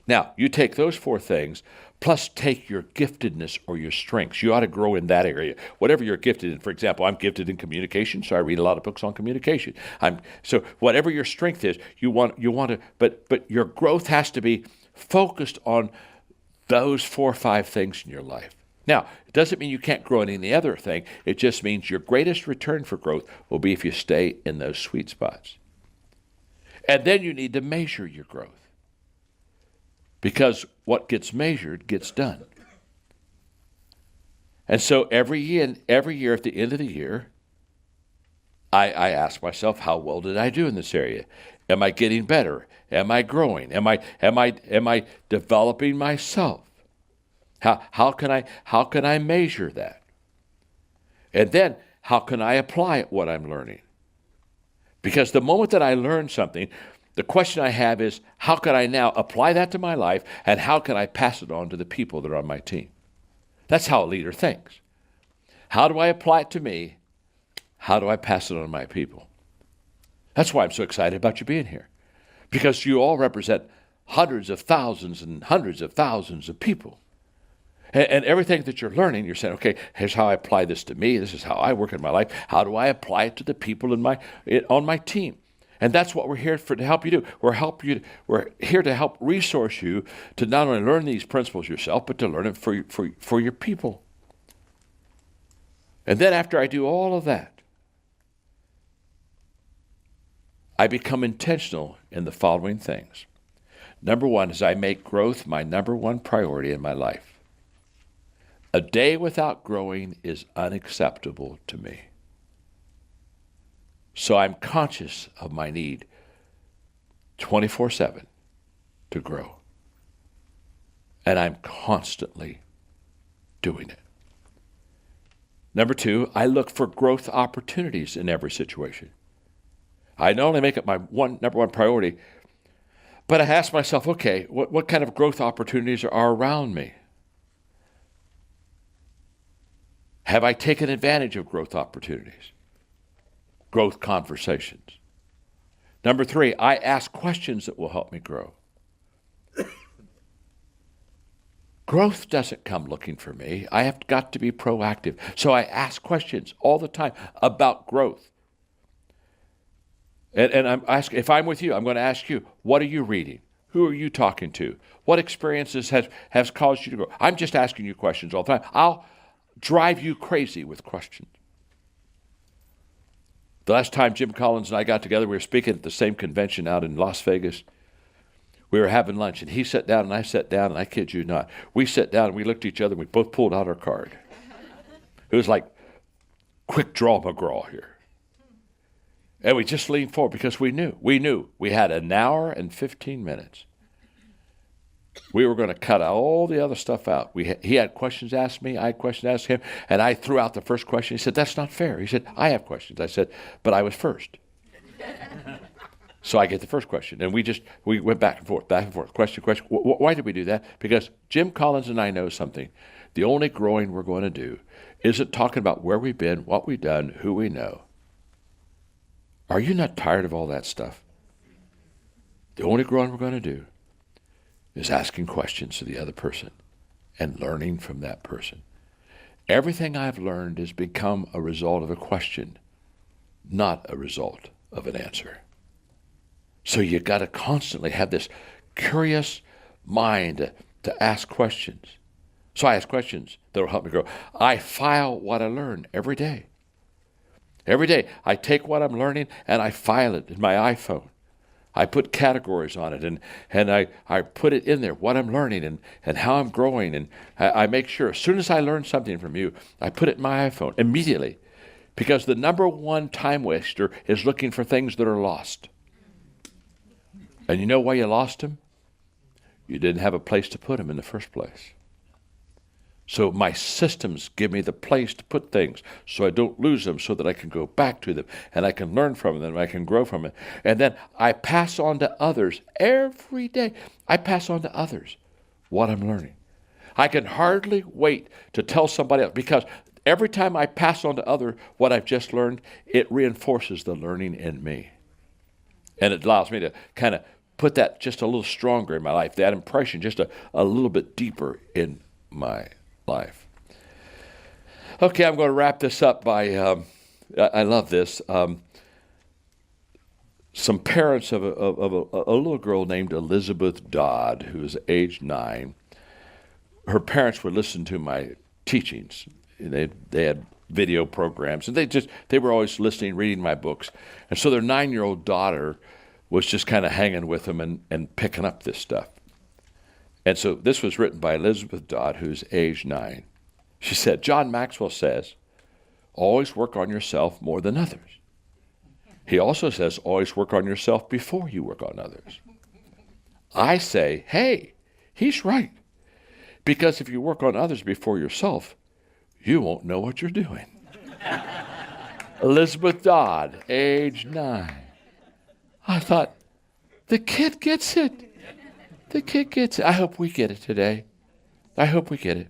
Now, you take those 4 things, plus take your giftedness or your strengths. You ought to grow in that area. Whatever you're gifted in. For example, I'm gifted in communication, so I read a lot of books on communication. So whatever your strength is, you want to, but your growth has to be focused on those 4 or 5 things in your life. Now, it doesn't mean you can't grow in any other thing. It just means your greatest return for growth will be if you stay in those sweet spots. And then you need to measure your growth, because what gets measured gets done. And so every year at the end of the year, I ask myself, how well did I do in this area? Am I getting better? Am I growing? Am I developing myself? How can I measure that? And then how can I apply what I'm learning? Because the moment that I learn something, the question I have is, how can I now apply that to my life, and how can I pass it on to the people that are on my team? That's how a leader thinks. How do I apply it to me? How do I pass it on to my people? That's why I'm so excited about you being here, because you all represent hundreds of thousands and hundreds of thousands of people. And everything that you're learning, you're saying, okay, here's how I apply this to me. This is how I work in my life. How do I apply it to the people on my team? And that's what we're here to help you do. We're here to help resource you to not only learn these principles yourself, but to learn it for your people. And then after I do all of that, I become intentional in the following things. Number 1 is I make growth my number 1 priority in my life. A day without growing is unacceptable to me. So I'm conscious of my need 24/7 to grow. And I'm constantly doing it. Number 2, I look for growth opportunities in every situation. I not only make it my number one priority, but I ask myself, okay, what kind of growth opportunities are around me? Have I taken advantage of growth opportunities? Growth conversations. Number 3, I ask questions that will help me grow. Growth doesn't come looking for me. I have got to be proactive. So I ask questions all the time about growth. And I'm asking, if I'm with you, I'm going to ask you, what are you reading? Who are you talking to? What experiences has caused you to grow? I'm just asking you questions all the time. I'll drive you crazy with questions. The last time Jim Collins and I got together, we were speaking at the same convention out in Las Vegas. We were having lunch, and he sat down, and I sat down, and I kid you not, we sat down, and we looked at each other, and we both pulled out our card. It was like quick draw McGraw here. And we just leaned forward because we knew we had an hour and 15 minutes. We were going to cut all the other stuff out. He had questions asked me, I had questions asked him, and I threw out the first question. He said, that's not fair. He said, I have questions. I said, but I was first. So I get the first question. And we went back and forth, question. Why did we do that? Because Jim Collins and I know something. The only growing we're going to do isn't talking about where we've been, what we've done, who we know. Are you not tired of all that stuff? The only growing we're going to do is asking questions to the other person and learning from that person. Everything I've learned has become a result of a question, not a result of an answer. So you got to constantly have this curious mind to ask questions. So I ask questions that will help me grow. I file what I learn every day. Every day I take what I'm learning and I file it in my iPhone. I put categories on it and I put it in there, what I'm learning and how I'm growing. And I make sure as soon as I learn something from you, I put it in my iPhone immediately. Because the number one time waster is looking for things that are lost. And you know why you lost them? You didn't have a place to put them in the first place. So my systems give me the place to put things so I don't lose them, so that I can go back to them and I can learn from them and I can grow from it. And then I pass on to others every day. I pass on to others what I'm learning. I can hardly wait to tell somebody else, because every time I pass on to others what I've just learned, it reinforces the learning in me. And it allows me to kind of put that just a little stronger in my life, that impression just a little bit deeper in my life. Okay, I'm going to wrap this up by, I love this. Some parents of a little girl named Elizabeth Dodd, who was age 9. Her parents would listen to my teachings. They had video programs, and they were always listening, reading my books. And so their 9-year-old daughter was just kind of hanging with them and picking up this stuff. And so this was written by Elizabeth Dodd, who's age 9. She said, John Maxwell says, always work on yourself more than others. He also says, always work on yourself before you work on others. I say, hey, he's right. Because if you work on others before yourself, you won't know what you're doing. Elizabeth Dodd, age 9. I thought, the kid gets it. The kid gets it. I hope we get it today. I hope we get it.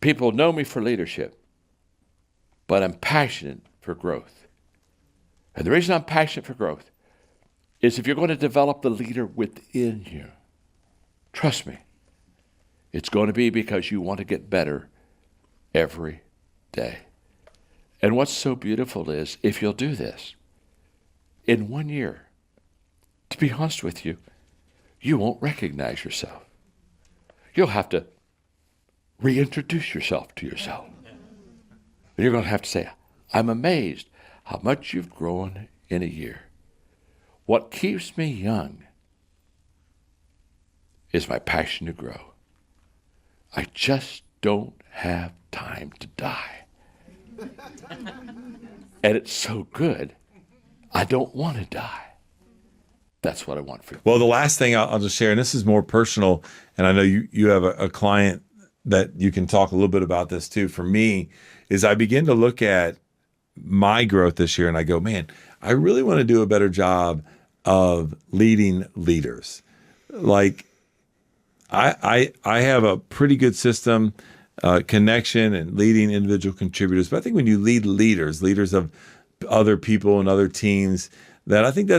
People know me for leadership, but I'm passionate for growth. And the reason I'm passionate for growth is if you're going to develop the leader within you, trust me, it's going to be because you want to get better every day. And what's so beautiful is if you'll do this, in 1 year, to be honest with you, you won't recognize yourself. You'll have to reintroduce yourself to yourself. And you're going to have to say, I'm amazed how much you've grown in a year. What keeps me young is my passion to grow. I just don't have time to die. And it's so good, I don't want to die. That's what I want for you. Well, the last thing I'll just share, and this is more personal, and I know you have a client that you can talk a little bit about this too. For me, is I begin to look at my growth this year and I go, man, I really want to do a better job of leading leaders. Like I have a pretty good system, connection and leading individual contributors. But I think when you lead leaders of other people and other teams, that I think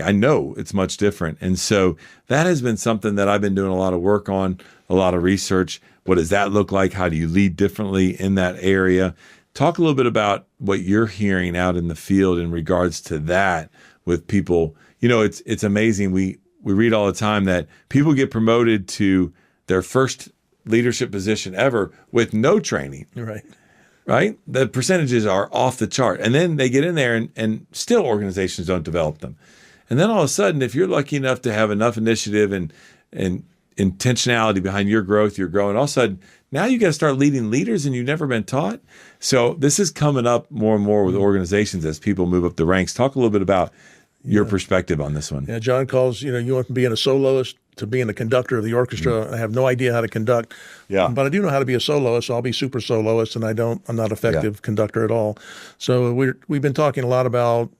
I know it's much different. And so that has been something that I've been doing a lot of work on, a lot of research. What does that look like? How do you lead differently in that area? Talk a little bit about what you're hearing out in the field in regards to that with people, it's amazing. We read all the time that people get promoted to their first leadership position ever with no training. Right? The percentages are off the chart. And then they get in there and still organizations don't develop them. And then all of a sudden, if you're lucky enough to have enough initiative and intentionality behind your growth, you're growing, all of a sudden, now you got to start leading leaders and you've never been taught. So this is coming up more and more with organizations as people move up the ranks. Talk a little bit about your perspective on this one. Yeah, John calls, you went from being a soloist to being a conductor of the orchestra. I have no idea how to conduct, but I do know how to be a soloist. So I'll be super soloist, and I'm not effective conductor at all. So we've been talking a lot about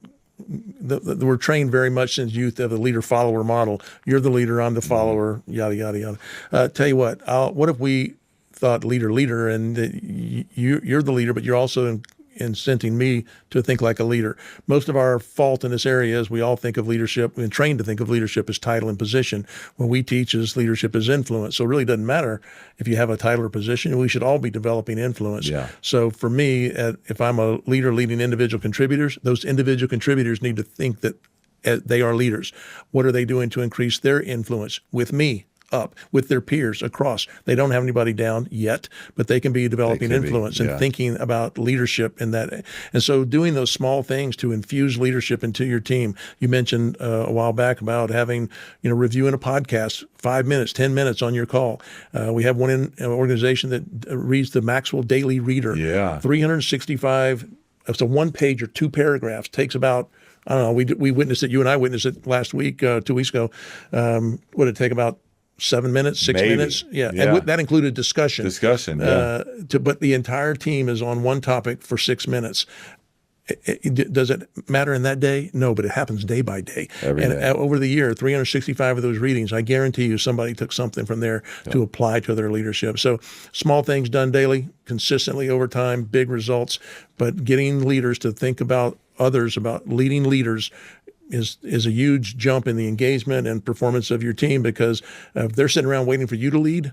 we're trained very much since youth of the leader-follower model. You're the leader, I'm the follower, yada, yada, yada. Tell you what if we thought leader, and you're the leader, but you're also incenting me to think like a leader. Most of our fault in this area is we all think of leadership, we've been trained to think of leadership as title and position. When we teach is leadership is influence. So it really doesn't matter if you have a title or position. We should all be developing influence. So for me, if I'm a leader leading individual contributors, those individual contributors need to think that they are leaders. What are they doing to increase their influence with me? Up with their peers across. They don't have anybody down yet, but they can be developing influence and thinking about leadership in that. And so doing those small things to infuse leadership into your team. You mentioned a while back about having, reviewing a podcast, 5 minutes, 10 minutes on your call. We have one in an organization that reads the Maxwell Daily Reader. 365, it's a 1 page or 2 paragraphs, takes about, I don't know, we witnessed it, you and I witnessed it last week, 2 weeks ago. Would it take about 7 minutes, 6 minutes? And that included discussion. But the entire team is on one topic for 6 minutes. Does it matter in that day? No, but it happens day by day. Every day. Over the year, 365 of those readings, I guarantee you somebody took something from there to apply to their leadership. So small things done daily, consistently over time, big results. But getting leaders to think about others, about leading leaders, is a huge jump in the engagement and performance of your team, because if they're sitting around waiting for you to lead,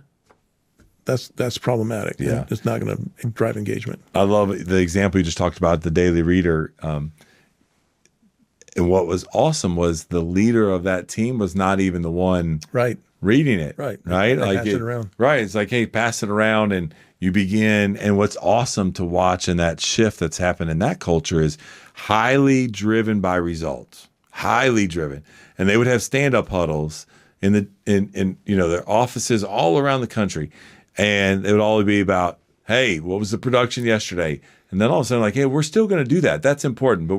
that's problematic. It's not going to drive engagement. I love the example you just talked about, the Daily Reader. And what was awesome was the leader of that team was not even the one reading it. Right. Like pass it around. Right. It's like, hey, pass it around, and you begin. And what's awesome to watch in that shift that's happened in that culture is highly driven by results. Highly driven. And they would have stand-up huddles in their offices all around the country. And it would all be about, hey, what was the production yesterday? And then all of a sudden, like, hey, we're still going to do that. That's important. But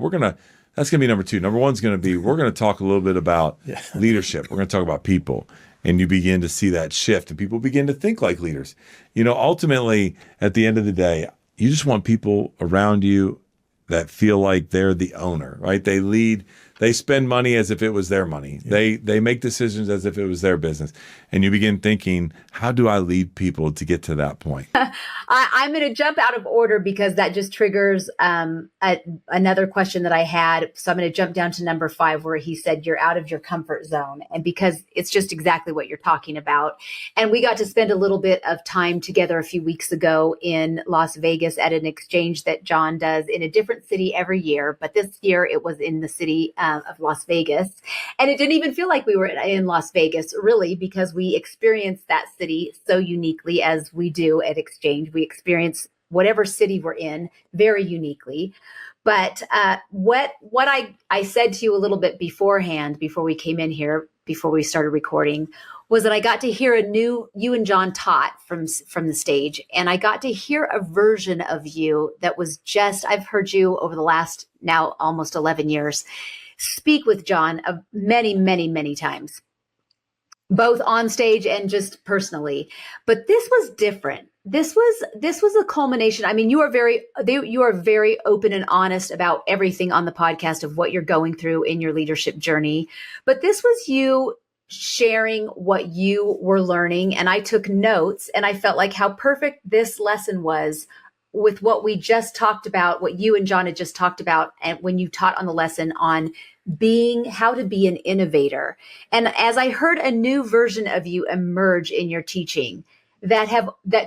that's going to be number 2. Number 1 is going to be, we're going to talk a little bit about leadership. We're going to talk about people. And you begin to see that shift, and people begin to think like leaders. Ultimately, at the end of the day, you just want people around you that feel like they're the owner, right? They lead. They spend money as if it was their money. They make decisions as if it was their business. And you begin thinking, how do I lead people to get to that point? I'm going to jump out of order because that just triggers another question that I had. So I'm going to jump down to number 5, where he said, you're out of your comfort zone. And because it's just exactly what you're talking about. And we got to spend a little bit of time together a few weeks ago in Las Vegas at an exchange that John does in a different city every year. But this year it was in the city of Las Vegas. And it didn't even feel like we were in Las Vegas, really, because we experienced that city so uniquely as we do at Exchange. We experience whatever city we're in very uniquely. But what I said to you a little bit beforehand, before we came in here, before we started recording, was that I got to hear you and John taught from the stage. And I got to hear a version of you that was I've heard you over the last now almost 11 years speak with John many, many, many times, both on stage and just personally. But this was different. This was a culmination. I mean, you are very open and honest about everything on the podcast of what you're going through in your leadership journey. But this was you sharing what you were learning. And I took notes, and I felt like how perfect this lesson was with what we just talked about, what you and John had just talked about, and when you taught on the lesson on how to be an innovator. And as I heard a new version of you emerge in your teaching that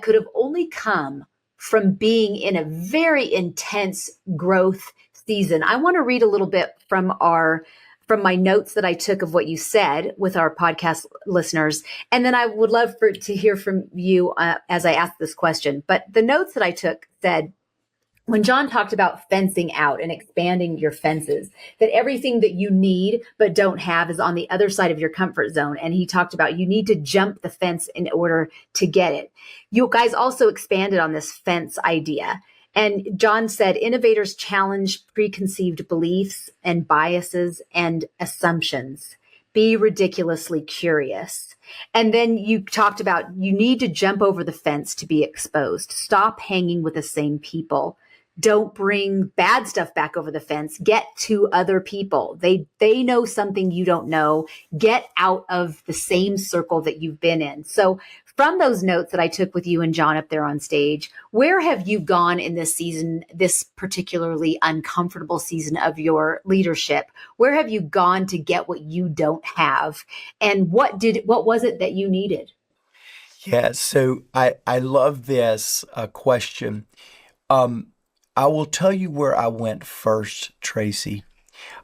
could have only come from being in a very intense growth season. I want to read a little bit from our from my notes that I took of what you said with our podcast listeners. And then I would love to hear from you as I ask this question. But the notes that I took said, when John talked about fencing out and expanding your fences, that everything that you need but don't have is on the other side of your comfort zone. And he talked about you need to jump the fence in order to get it. You guys also expanded on this fence idea. And John said, innovators challenge preconceived beliefs and biases and assumptions. Be ridiculously curious. And then you talked about you need to jump over the fence to be exposed. Stop hanging with the same people. Don't bring bad stuff back over the fence. Get to other people. They know something you don't know. Get out of the same circle that you've been in. So from those notes that I took with you and John up there on stage, where have you gone in this season, this particularly uncomfortable season of your leadership? Where have you gone to get what you don't have? And what was it that you needed? Yeah, so I love this question. I will tell you where I went first, Tracy.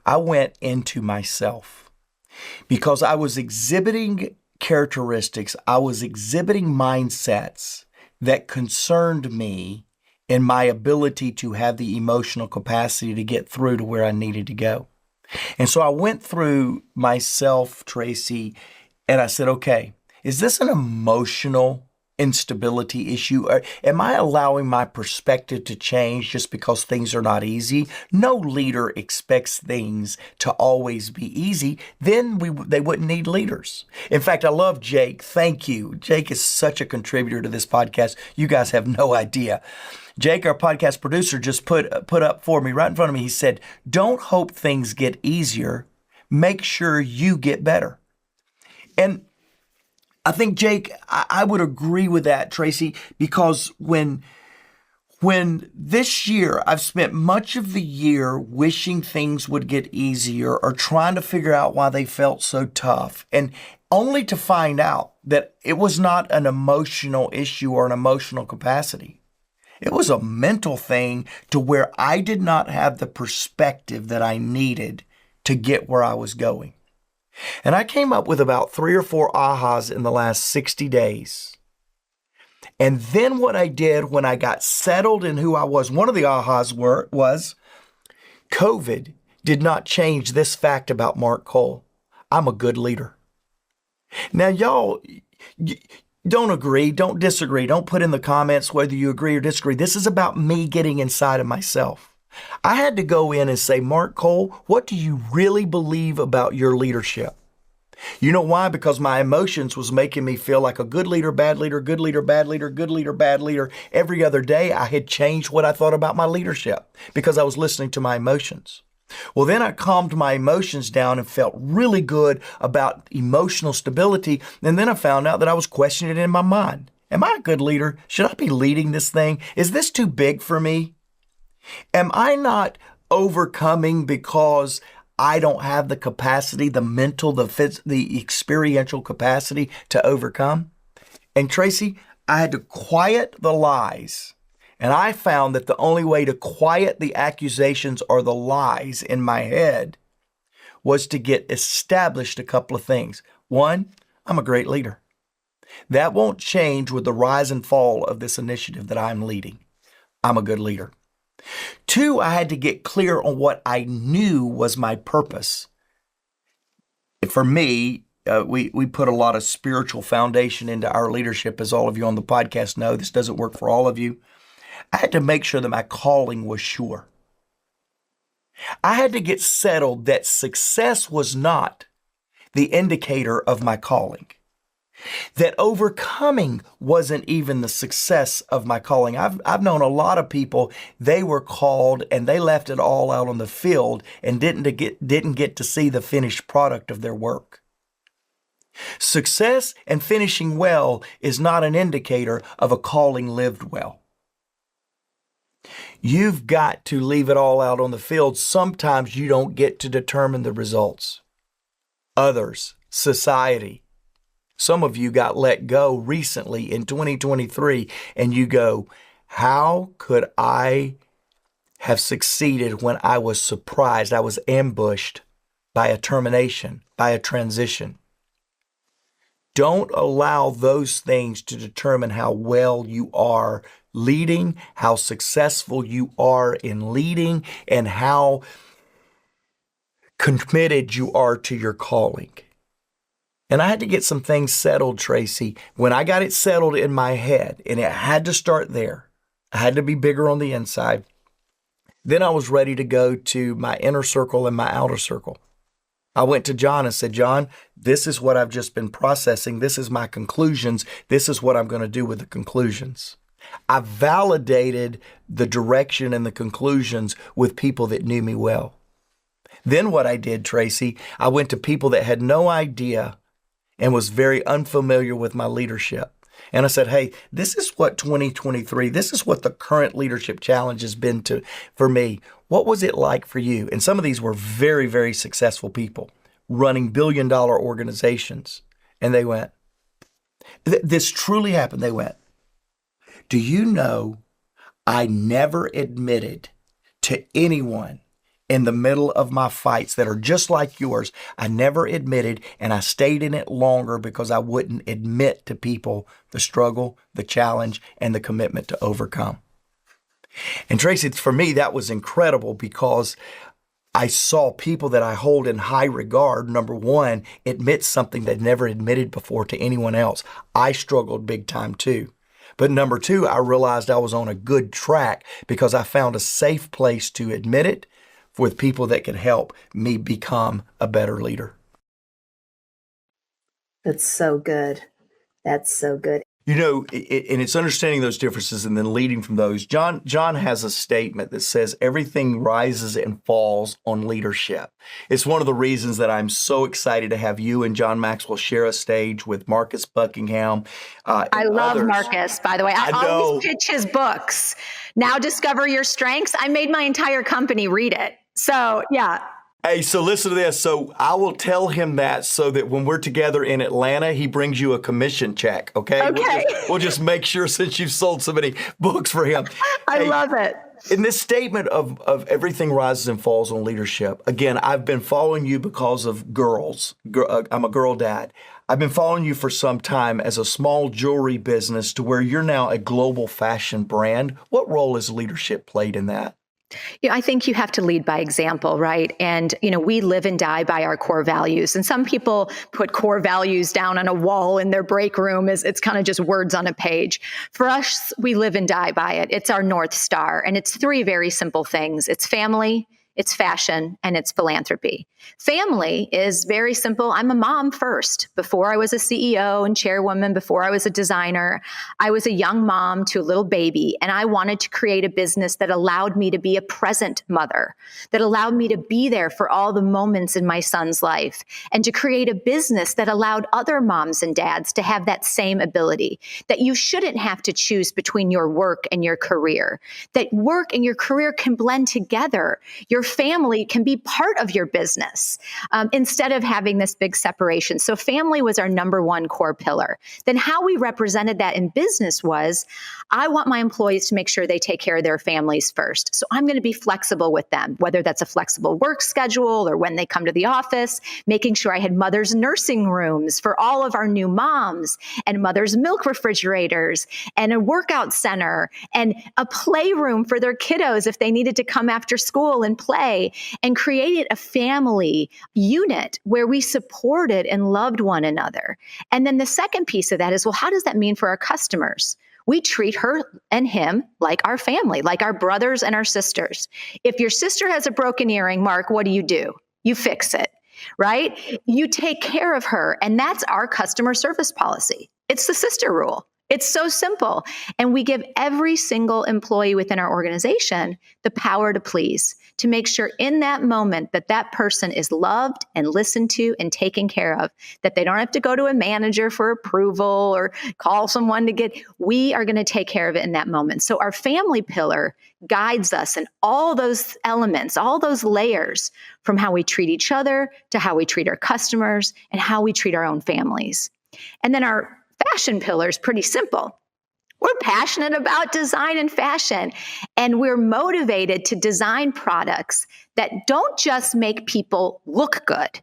I went into myself because I was exhibiting characteristics, I was exhibiting mindsets that concerned me in my ability to have the emotional capacity to get through to where I needed to go. And so I went through myself, Tracy, and I said, okay, is this an emotional instability issue? Or am I allowing my perspective to change just because things are not easy? No leader expects things to always be easy. Then they wouldn't need leaders. In fact, I love Jake. Thank you. Jake is such a contributor to this podcast. You guys have no idea. Jake, our podcast producer, just put up for me right in front of me. He said, don't hope things get easier. Make sure you get better. And I think, Jake, I would agree with that, Tracy, because when this year, I've spent much of the year wishing things would get easier or trying to figure out why they felt so tough, and only to find out that it was not an emotional issue or an emotional capacity. It was a mental thing to where I did not have the perspective that I needed to get where I was going. And I came up with about 3 or 4 ahas in the last 60 days. And then what I did when I got settled in who I was, one of the ahas was COVID did not change this fact about Mark Cole. I'm a good leader. Now, y'all don't agree, don't disagree. Don't put in the comments whether you agree or disagree. This is about me getting inside of myself. I had to go in and say, Mark Cole, what do you really believe about your leadership? You know why? Because my emotions was making me feel like a good leader, bad leader, good leader, bad leader, good leader, bad leader. Every other day I had changed what I thought about my leadership because I was listening to my emotions. Well, then I calmed my emotions down and felt really good about emotional stability. And then I found out that I was questioning it in my mind. Am I a good leader? Should I be leading this thing? Is this too big for me? Am I not overcoming because I don't have the capacity, the mental, the experiential capacity to overcome? And Tracy, I had to quiet the lies. And I found that the only way to quiet the accusations or the lies in my head was to get established a couple of things. One, I'm a great leader. That won't change with the rise and fall of this initiative that I'm leading. I'm a good leader. 2, I had to get clear on what I knew was my purpose. For me, we put a lot of spiritual foundation into our leadership, as all of you on the podcast know. This doesn't work for all of you. I had to make sure that my calling was sure. I had to get settled that success was not the indicator of my calling. That overcoming wasn't even the success of my calling. I've known a lot of people, they were called and they left it all out on the field and didn't get to see the finished product of their work. Success and finishing well is not an indicator of a calling lived well. You've got to leave it all out on the field. Sometimes you don't get to determine the results. Others, society. Some of you got let go recently in 2023 and you go, how could I have succeeded when I was surprised? I was ambushed by a termination, by a transition. Don't allow those things to determine how well you are leading, how successful you are in leading, and how committed you are to your calling. And I had to get some things settled, Tracy. When I got it settled in my head, and it had to start there, I had to be bigger on the inside. Then I was ready to go to my inner circle and my outer circle. I went to John and said, John, this is what I've just been processing. This is my conclusions. This is what I'm going to do with the conclusions. I validated the direction and the conclusions with people that knew me well. Then what I did, Tracy, I went to people that had no idea and was very unfamiliar with my leadership. And I said, hey, this is what 2023, this is what the current leadership challenge has been for me. What was it like for you? And some of these were very, very successful people running billion-dollar organizations. And they went, this truly happened. They went, do you know I never admitted to anyone in the middle of my fights that are just like yours, I never admitted, and I stayed in it longer because I wouldn't admit to people the struggle, the challenge, and the commitment to overcome. And Tracy, for me, that was incredible because I saw people that I hold in high regard, number one, admit something they'd never admitted before to anyone else. I struggled big time too. But number two, I realized I was on a good track because I found a safe place to admit it with people that could help me become a better leader. That's so good. That's so good. You know, and it's understanding those differences and then leading from those. John has a statement that says everything rises and falls on leadership. It's one of the reasons that I'm so excited to have you and John Maxwell share a stage with Marcus Buckingham. I love others. Marcus, by the way. I always pitch his books. Now Discover Your Strengths. I made my entire company read it. So, yeah. Hey, so listen to this. So I will tell him that so that when we're together in Atlanta, he brings you a commission check, okay? Okay. We'll just make sure since you've sold so many books for him. I love it. In this statement of everything rises and falls on leadership, again, I've been following you because of girls. I'm a girl dad. I've been following you for some time as a small jewelry business to where you're now a global fashion brand. What role has leadership played in that? I think you have to lead by example, right? And, we live and die by our core values. And some people put core values down on a wall in their break room as it's kind of just words on a page. For us, we live and die by it. It's our North Star. And it's three very simple things. It's family, it's fashion, and it's philanthropy. Family is very simple. I'm a mom first. Before I was a CEO and chairwoman, before I was a designer, I was a young mom to a little baby, and I wanted to create a business that allowed me to be a present mother, that allowed me to be there for all the moments in my son's life, and to create a business that allowed other moms and dads to have that same ability, that you shouldn't have to choose between your work and your career, that work and your career can blend together. Your family can be part of your business. Instead of having this big separation. So family was our number one core pillar. Then how we represented that in business was, I want my employees to make sure they take care of their families first. So I'm going to be flexible with them, whether that's a flexible work schedule or when they come to the office, making sure I had mother's nursing rooms for all of our new moms and mother's milk refrigerators and a workout center and a playroom for their kiddos if they needed to come after school and play, and created a family unit where we supported and loved one another. And then the second piece of that is, well, how does that mean for our customers? We treat her and him like our family, like our brothers and our sisters. If your sister has a broken earring, Mark, what do? You fix it, right? You take care of her. And that's our customer service policy. It's the sister rule. It's so simple. And we give every single employee within our organization the power to please, to make sure in that moment that that person is loved and listened to and taken care of, that they don't have to go to a manager for approval or call someone to get, we are going to take care of it in that moment. So our family pillar guides us in all those elements, all those layers, from how we treat each other to how we treat our customers and how we treat our own families. And then our fashion pillar is pretty simple. We're passionate about design and fashion, and we're motivated to design products that don't just make people look good.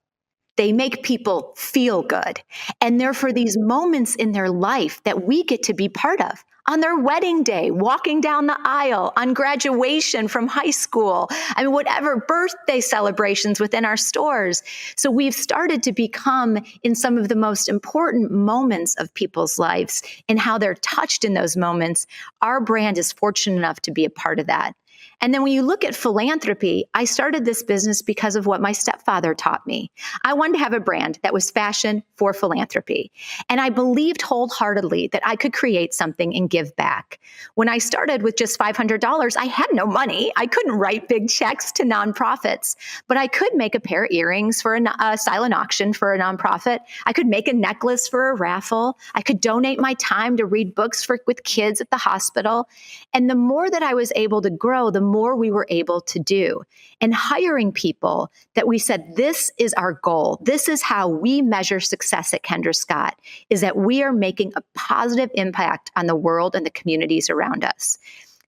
They make people feel good. And they're for these moments in their life that we get to be part of. On their wedding day, walking down the aisle, on graduation from high school, I mean, whatever, birthday celebrations within our stores. So we've started to become in some of the most important moments of people's lives and how they're touched in those moments. Our brand is fortunate enough to be a part of that. And then when you look at philanthropy, I started this business because of what my stepfather taught me. I wanted to have a brand that was fashion for philanthropy. And I believed wholeheartedly that I could create something and give back. When I started with just $500, I had no money. I couldn't write big checks to nonprofits, but I could make a pair of earrings for a silent auction for a nonprofit. I could make a necklace for a raffle. I could donate my time to read books with kids at the hospital. And the more that I was able to grow, the more we were able to do. And hiring people that we said, this is our goal. This is how we measure success at Kendra Scott, is that we are making a positive impact on the world and the communities around us.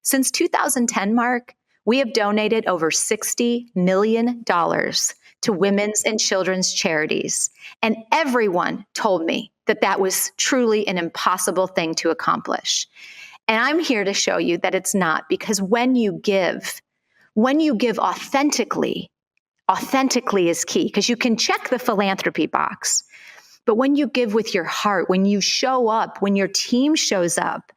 Since 2010, Mark, we have donated over $60 million to women's and children's charities. And everyone told me that that was truly an impossible thing to accomplish. And I'm here to show you that it's not, because when you give authentically is key, because you can check the philanthropy box. But when you give with your heart, when you show up, when your team shows up,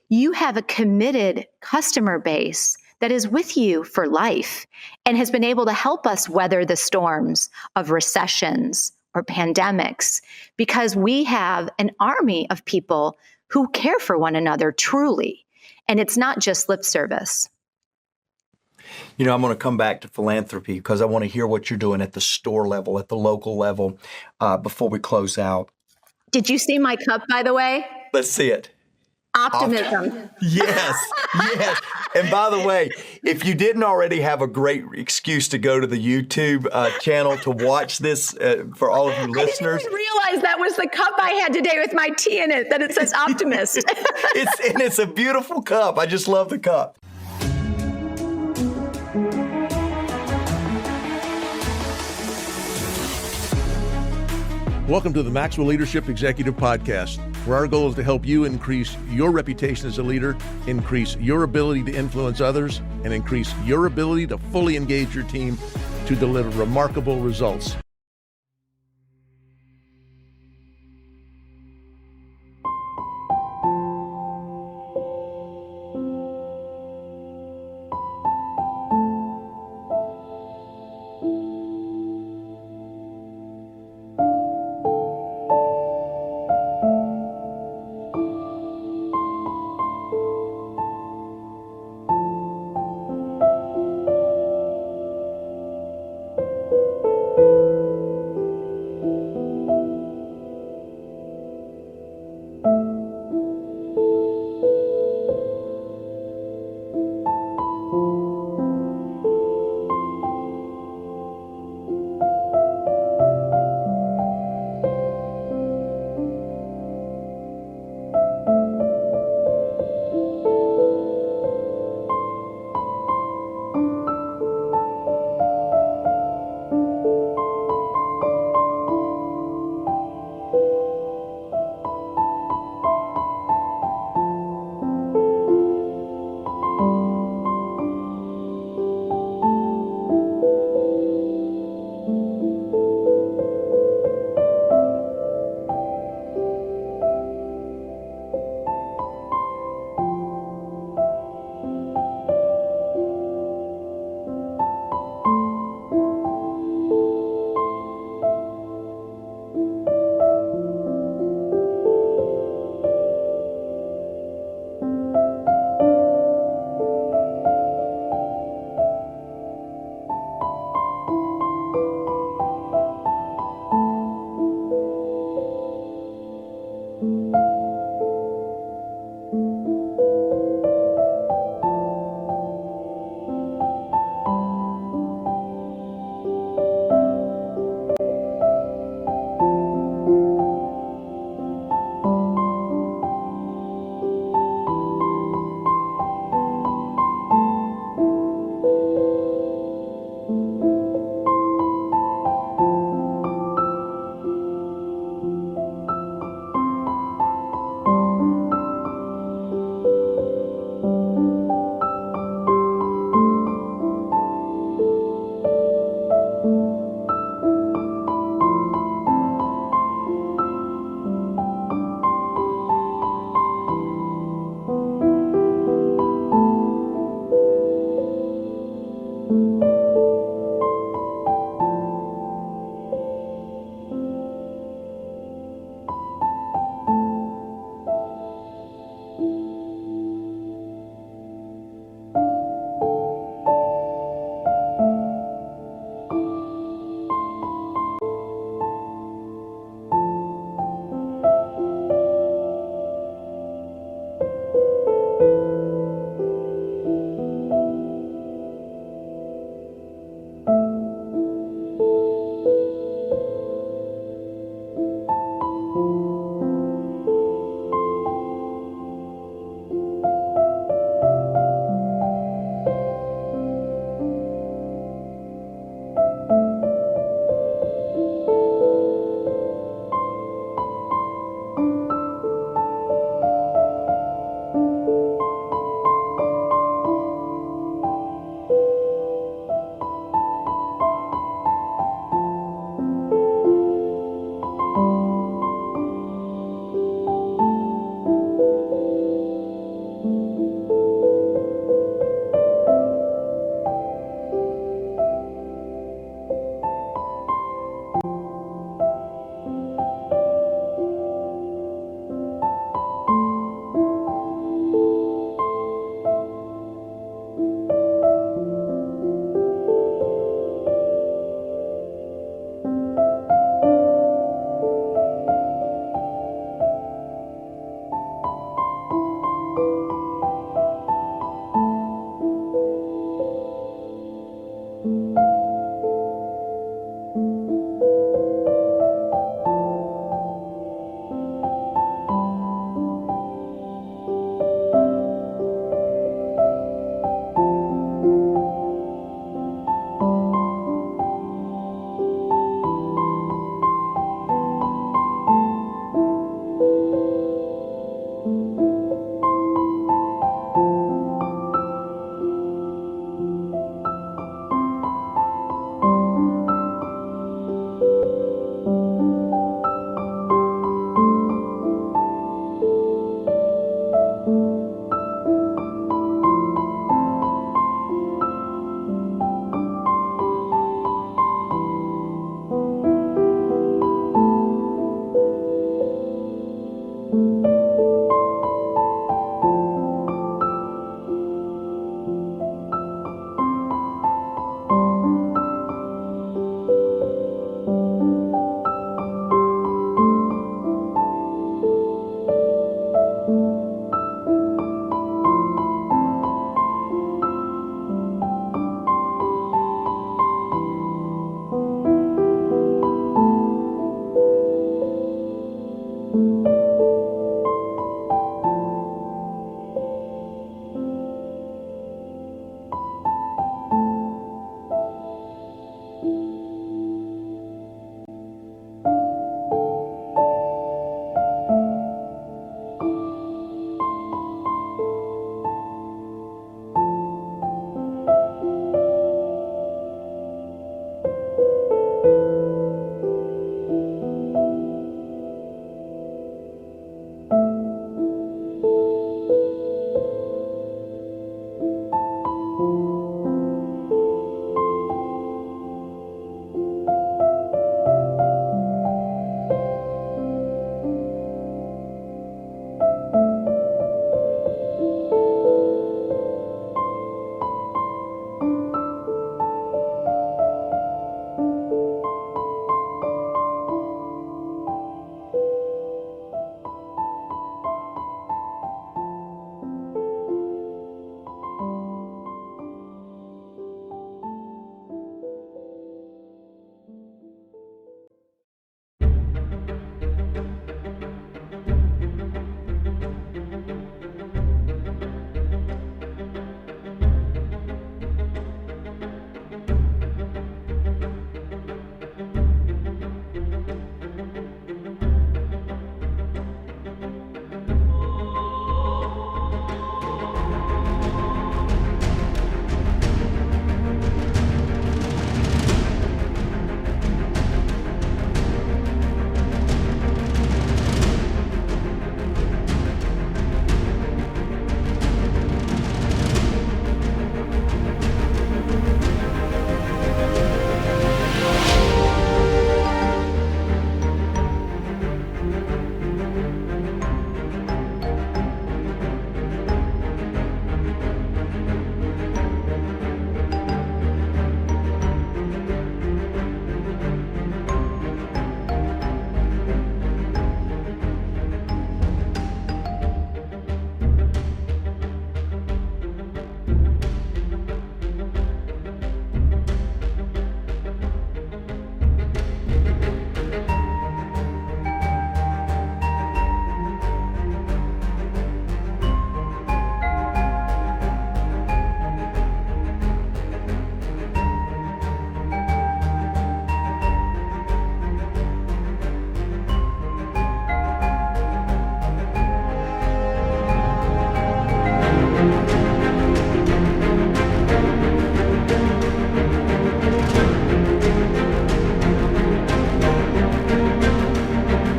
you have a committed customer base that is with you for life and has been able to help us weather the storms of recessions or pandemics, because we have an army of people who care for one another truly. And it's not just lip service. You know, I'm going to come back to philanthropy because I want to hear what you're doing at the store level, at the local level, before we close out. Did you see my cup, by the way? Let's see it. Optimism. Yes, yes. And by the way, if you didn't already have a great excuse to go to the YouTube channel to watch this for all of you listeners. I didn't even realize that was the cup I had today with my tea in it, that it says Optimist. It's a beautiful cup. I just love the cup. Welcome to the Maxwell Leadership Executive Podcast, where our goal is to help you increase your reputation as a leader, increase your ability to influence others, and increase your ability to fully engage your team to deliver remarkable results.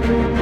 you.